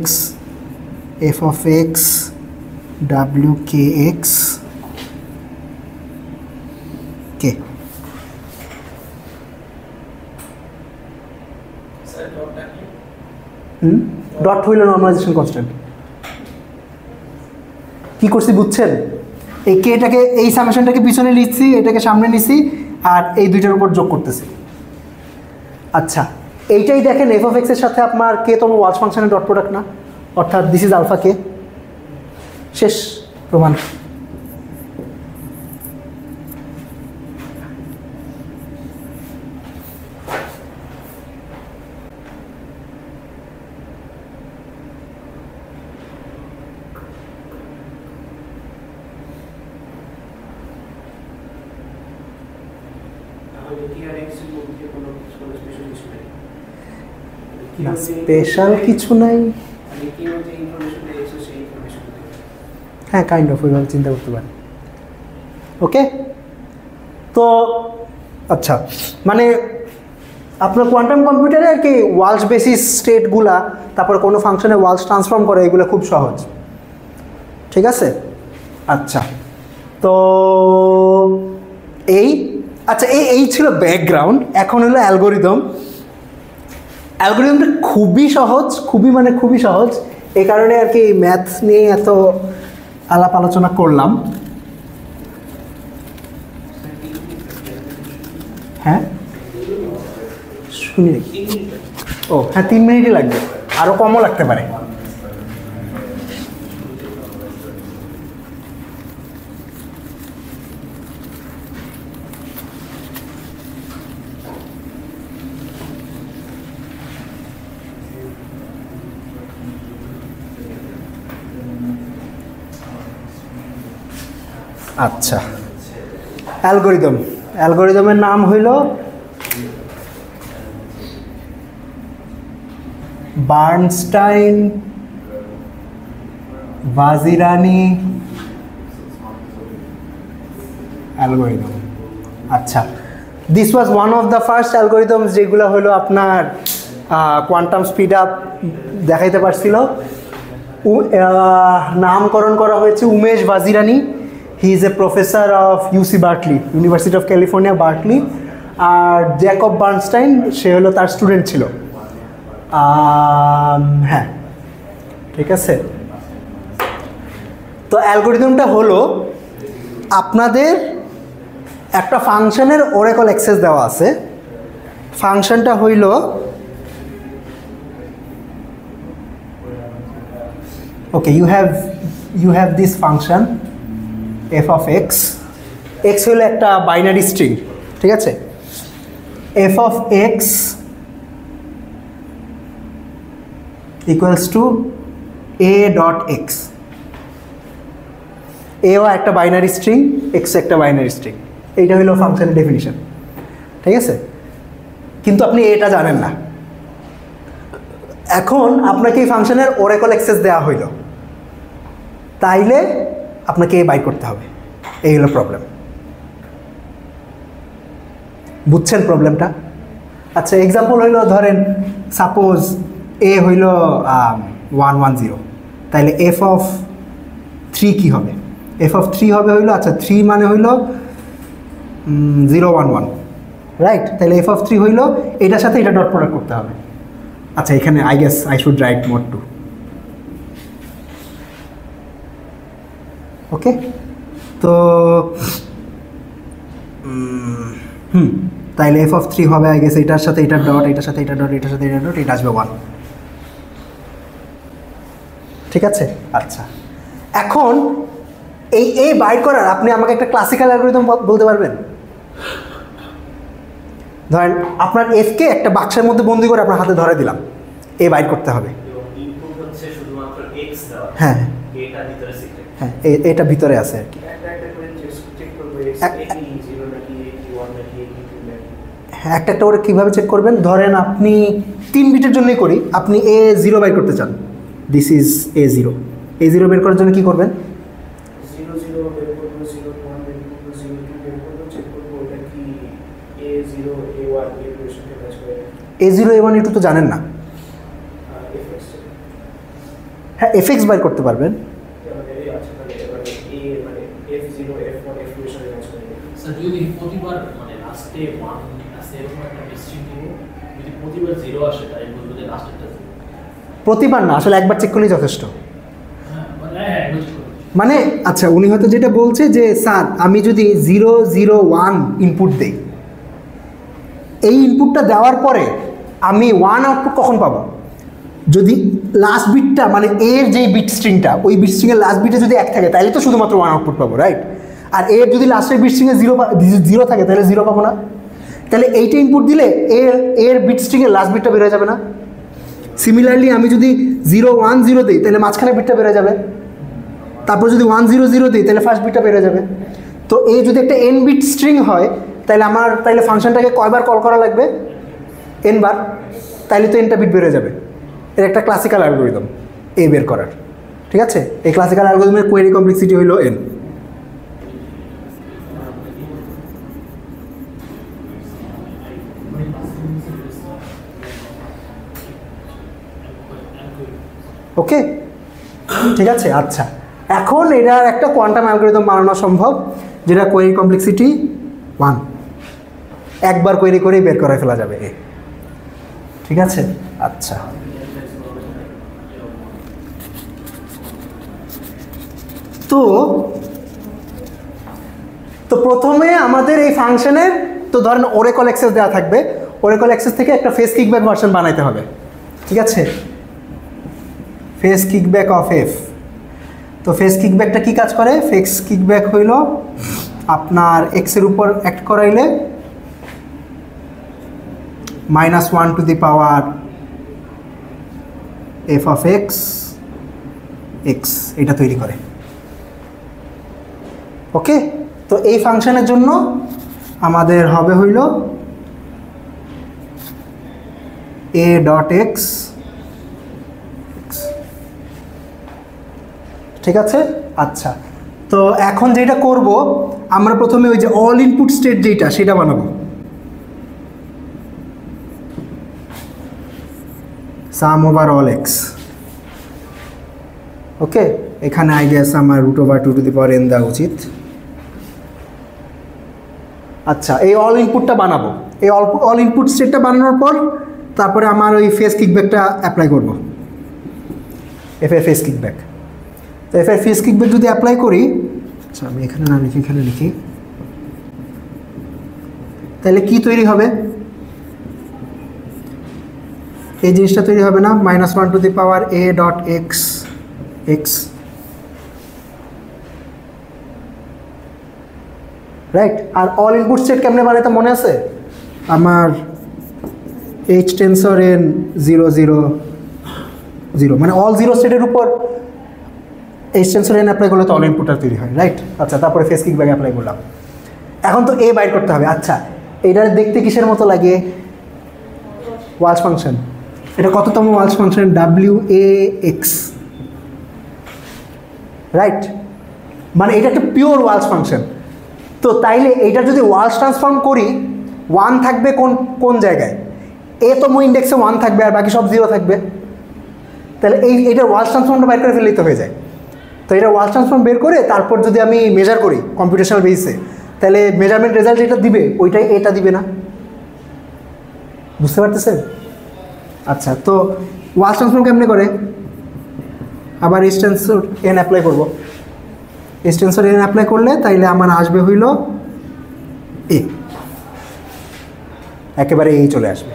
x f(x) wkx k। Dot হইল নর্মালাইজেশন কনস্ট্যান্ট। কি করছি বুঝছেন? এই কেটাকে, এই সামেশনটাকে পিছনে লিখছি, এটাকে সামনে নিছি, আর এই দুইটার উপর যোগ করতেছি। আচ্ছা, এইটাই দেখেন f(x) এর সাথে আপনার k তম ওয়ালস ফাংশনের ডট প্রোডাক্ট না, অর্থাৎ দিস ইজ আলফা k। শেষ প্রমাণ। স্পেশাল কিছু নাই, হ্যাঁ কাইন্ড অফ ওইভাবে চিন্তা করতে পারেন। ওকে, তো আচ্ছা মানে আপনার কোয়ান্টাম কম্পিউটারে আর কি ওয়ালস বেসিস স্টেটগুলা, তারপর কোনো ফাংশনে ওয়ালস ট্রান্সফর্ম করে, এগুলো খুব সহজ, ঠিক আছে? আচ্ছা, তো এই ছিল ব্যাকগ্রাউন্ড। এখন হলো অ্যালগোরিদম। অ্যালগোরিদমটা খুবই সহজ, খুবই সহজ, এই কারণে আর কি ম্যাথ নিয়ে এত আলাপ আলোচনা করলাম। হ্যাঁ শুনি, ও হ্যাঁ 3 মিনিটই লাগবে, আরও কমও লাগতে পারে। আচ্ছা, অ্যালগোরিদমের নাম হইল বার্নস্টাইন ভাজিরানি অ্যালগোরিদম। আচ্ছা, this was one of the first algorithms যেগুলো হলো আপনার কোয়ান্টাম স্পিড আপ দেখাইতে পারছিল। নামকরণ করা হয়েছে Umesh Vazirani. He is a professor of UC Berkeley, University of California Berkeley. আর জ্যাকব বার্নস্টাইন, সে হলো তার স্টুডেন্ট ছিল। হ্যাঁ ঠিক আছে। তো অ্যালগোরিদমটা হলো আপনাদের একটা ফাংশনের ওরাকল অ্যাক্সেস দেওয়া আছে, ফাংশনটা হইল ওকে, you have this function f of x, x হলো একটা বাইনারি স্ট্রিং, ঠিক আছে? f of x equals to a dot x, a ও একটা বাইনারি স্ট্রিং, x একটা বাইনারি স্ট্রিং, এইটা হলো ফাংশনের ডেফিনিশন, ঠিক আছে? কিন্তু আপনি এটা জানেন না। এখন আপনাকে এই ফাংশনের ওরাকল অ্যাক্সেস দেওয়া হইল, তাইলে আপনাকে এ বাইট করতে হবে, এই হলো প্রবলেম। বুঝছেন প্রবলেমটা? আচ্ছা, এক্সাম্পল হইল, ধরেন সাপোজ এ হইল 110, তাইলে এফ অফ 3 কি হবে? এফ অফ 3 হবে হইল, আচ্ছা 3 মানে হইল 011, রাইট? তাহলে এফ অফ 3 হইল, এটার সাথে এটা ডট প্রোডাক্ট করতে হবে। আচ্ছা, এখানে I guess I should write mode 2, ওকে? তো তাইলে এফ অফ 3 হবে আই গেস এটার সাথে এটার ডট, এটার সাথে এটা ডট, এটার সাথে এটা ডট, এটা আসবে 1, ঠিক আছে? আচ্ছা, এখন এই বাইট করার আপনি আমাকে একটা ক্লাসিক্যাল অ্যালগরিদম বলতে পারবেন? ধরেন আপনার এফকে একটা বাক্সের মধ্যে বন্দি করে আপনার হাতে ধরে দিলাম, এ বাইট করতে হবে। ইনপুট হচ্ছে শুধুমাত্র x দেওয়া, হ্যাঁ এটা ভিতরে সিক্রেট, হ্যাঁ, এটা ভিতরে আছে আর কি। হ্যাঁ, একটা একটা করে কীভাবে চেক করবেন? ধরেন আপনি 3 বিটের জন্যই করি, আপনি A0 বাইর করতে চান, দিস ইজ A0, A0 বের করার জন্য কী করবেন? A0 A1 A2 তো জানেন না। হ্যাঁ, এফএক্স বাইর করতে পারবেন। যদি প্রতিবার মানে লাস্টে 1 আসে এরকম একটা স্ট্রিং দিব, যদি প্রতিবার 0 আসে তাই বলবো যে লাস্টেরটা 0। প্রতিবার না, আসলে একবার চেক করলেই যথেষ্ট। মানে আচ্ছা, উনি হয়তো যেটা বলছে যে স্যার আমি যদি 001 ইনপুট দেই, এই ইনপুটটা দেওয়ার পরে আমি 1 আউটপুট কখন পাবো? যদি লাস্ট বিটটা মানে এর যে বিট স্ট্রিংটা, ওই বিট স্ট্রিংয়ের লাস্ট বিটে যদি 1 থাকে তাহলে তো শুধুমাত্র 1 আউটপুট পাবো, রাইট? আর এর যদি লাস্টের বিট স্ট্রিংয়ে 0 থাকে তাহলে 0 পাবো না। তাহলে এইটা ইনপুট দিলে এর বিট স্ট্রিংয়ের লাস্ট বিটটা বেরোয় যাবে না? সিমিলারলি আমি যদি 010 দিই তাহলে মাঝখানে বিটটা বেরোয় যাবে, তারপর যদি 100 দিই তাহলে ফার্স্ট বিটটা বেরোয় যাবে। তো এই যদি একটা n বিট স্ট্রিং হয় তাহলে ফাংশনটাকে কয়বার কল করা লাগবে? n বার, তাইলে তো nটা বিট বেরোয় যাবে। এর একটা ক্লাসিক্যাল অ্যালগরিদম এ বের করার, ঠিক আছে? এই ক্লাসিক্যাল অ্যালগরিদমের কোয়েরি কমপ্লেক্সিটি হইল n। ওকে, ঠিক আছে? আচ্ছা, এখন এটার একটা কোয়ান্টাম অ্যালগরিদম বানানো সম্ভব, যেটা কোয়েরি কমপ্লেক্সিটি 1, একবার কোয়েরি করেই বের করে ফেলা যাবে এ, ঠিক আছে? আচ্ছা, তো প্রথমে আমাদের এই ফাংশনের তো ধরেন ওরাকল অ্যাক্সেস দেওয়া থাকবে, ওরাকল অ্যাক্সেস থেকে একটা ফেস কিকব্যাক ভার্সন বানাইতে হবে, ঠিক আছে? Phase kickback of f. তো ফেস কিকব্যাকটা কী কাজ করে? ফেস কিকব্যাক হইল আপনার এক্সের উপর অ্যাক্ট করাইলে -1 to the power f of x এটা তৈরি করে, ওকে? তো এই ফাংশনের জন্য আমাদের হবে হইল a ডট এক্স, ঠিক আছে? আচ্ছা, তো এখন যেটা করব আমরা প্রথমে ওই যে অল ইনপুট স্টেট যেটা সেটা বানাবো, সাম ওভার অল এক্স, ওকে? এখানে আই গেস আমার √2 টু দি পাওয়ার n দেওয়া উচিত। আচ্ছা, এই অল ইনপুটটা বানাবো, এই অল ইনপুট স্টেটটা বানানোর পর তারপরে আমার ওই ফেস কিকব্যাকটা অ্যাপ্লাই করব, ফেস কিকব্যাক। তো ফেস কিকব্যাক যদি অ্যাপ্লাই করি, আচ্ছা আমি এখানে না লিখি, এখানে লিখি, তাহলে কি তৈরি হবে? এই জিনিসটা তৈরি হবে না, -1 x রাইট। আর অল ইনপুট সেট কেমনে বানাইতে মনে আছে আমার, h টেন্সর n 0 0 0, মানে অল জিরো সেটের উপর h টেন্সর n অ্যাপ্লাই করলে তো অল ইনপুটটা তৈরি হয়, রাইট। আচ্ছা, তারপরে ফেস কিক ব্যাক অ্যাপ্লাই করলাম। এখন তো এ বাইর করতে হবে। আচ্ছা, এইটার দেখতে কিসের মতো লাগে, ওয়ালস ফাংশন। এটা কততম ওয়ালস ফাংশন, WAX, রাইট, মানে এটা একটা পিওর ওয়ালস ফাংশন। তো তাইলে এইটা যদি ওয়ালস ট্রান্সফর্ম করি, 1 থাকবে কোন জায়গায়, তম ইন্ডেক্সে 1 থাকবে আর বাকি সব 0 থাকবে। তাহলে এইটার ওয়ালস ট্রান্সফর্মটা বের করে ফেললেই তো হয়ে যায়। তো এটা ওয়ালস ট্রান্সফর্ম বের করে তারপর যদি আমি মেজার করি কম্পিউটেশনাল বেসিসে, তাহলে মেজারমেন্ট রেজাল্ট যেটা দিবে ওইটাই এটা দিবে না, বুঝতে পারতেছেন? আচ্ছা, তো ওয়ালস ট্রান্সফর্ম কেমনে করে, আবার h টেন্সর n অ্যাপ্লাই করব। h টেন্সর n অ্যাপ্লাই করলে তাইলে আমার আসবে হইল এ, একেবারে এই চলে আসবে।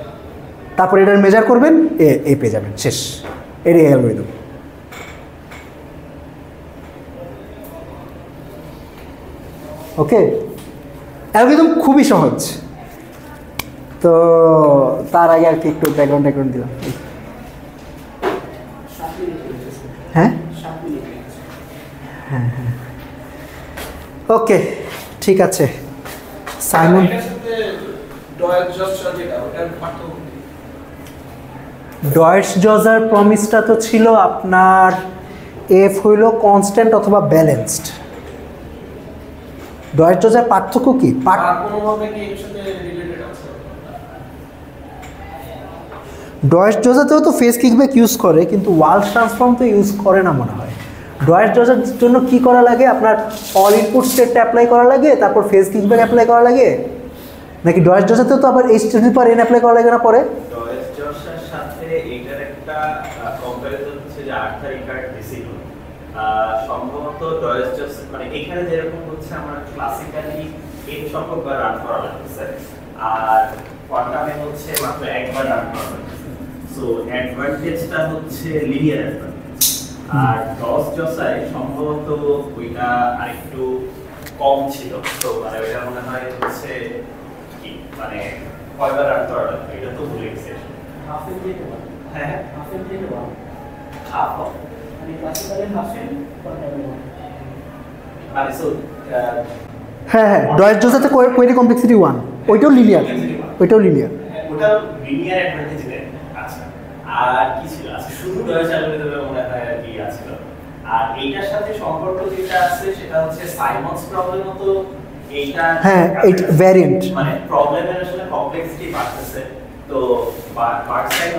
তারপর এটার মেজার করবেন, এ পেয়ে যাবেন, শেষ। এটাই অ্যালগরিদম। ওকে, অ্যালগরিদম খুবই সহজ। তো তার আগে আর কি একটু ব্যাকগ্রাউন্ড দিলাম। হ্যাঁ হ্যাঁ হ্যাঁ, ওকে, ঠিক আছে। সাইমন, ডয়েটস জজার প্রমিসটা তো ছিল আপনার এফ হইল কনস্ট্যান্ট অথবা ব্যালেন্সড। ডয়েটস জজার পার্থক্য কি? ডয়েটস জজাতেও তো ফেস কিকব্যাক ইউজ করে, কিন্তু ওয়ালস ট্রান্সফর্ম তো ইউজ করে না মনে হয়। ডয়েটস জজার জন্য কি করা লাগে, আপনার অল ইনপুট স্টেটটা অ্যাপ্লাই করা লাগে, তারপর ফেস কিকব্যাক অ্যাপ্লাই করা লাগে, নাকি ডয়েটস জজাতেও তো আবার h two the power n apply করা লাগে না পরে? ডয়েটস জজার সাথে এইটার একটা কম্পারিজন হচ্ছে যে আর্থার রিকার্ড ডিসিপ্লিন, সম্ভবত ডয়েটস জজার মানে এখানে যেরকম হচ্ছে আমরা ক্লাসিক্যালি n সংখ্যক বার রান করা লাগছে, আর কোয়ান্টামে হচ্ছে মাত্র একবার রান করা লাগছে। সো অ্যাডভান্টেজটা হচ্ছে লিনিয়ার অ্যাডভান্টেজ, আর ডয়েটস জজার সম্ভবত ওইটা আরেকটু কম ছিল। তো মানে ওইটা মনে হয় হচ্ছে কি মানে কয়বার রান করা লাগবে এটা তো ভুলে গেছি। হাফ এন থেকে 1, হ্যাঁ হাফ এন থেকে 1, হাফ মানে ক্লাসিক্যালি হাফ এন কোয়ান্টামে 1, মানে সো হ্যাঁ হ্যাঁ, ডয়েটস জজাতে কোয়েরি কমপ্লেক্সিটি 1, ওইটাও লিনিয়ার, ওইটাও লিনিয়ার। ওটা লিনিয়ার অ্যাডভান্টেজ দেয়। আচ্ছা, আর কি ছিল? আচ্ছা, শুধু ডয়েটস অ্যালগরিদমে মনে হয় আর কি আছে। আর এইটার সাথে সম্পর্ক যেটা আছে সেটা হচ্ছে সাইমন্স প্রবলেমও তো এইটা, হ্যাঁ, এই ভ্যারিয়েন্ট, মানে প্রবলেমের আসলে কমপ্লেক্সিটি বাড়তেছে। তো বার্নস্টাইন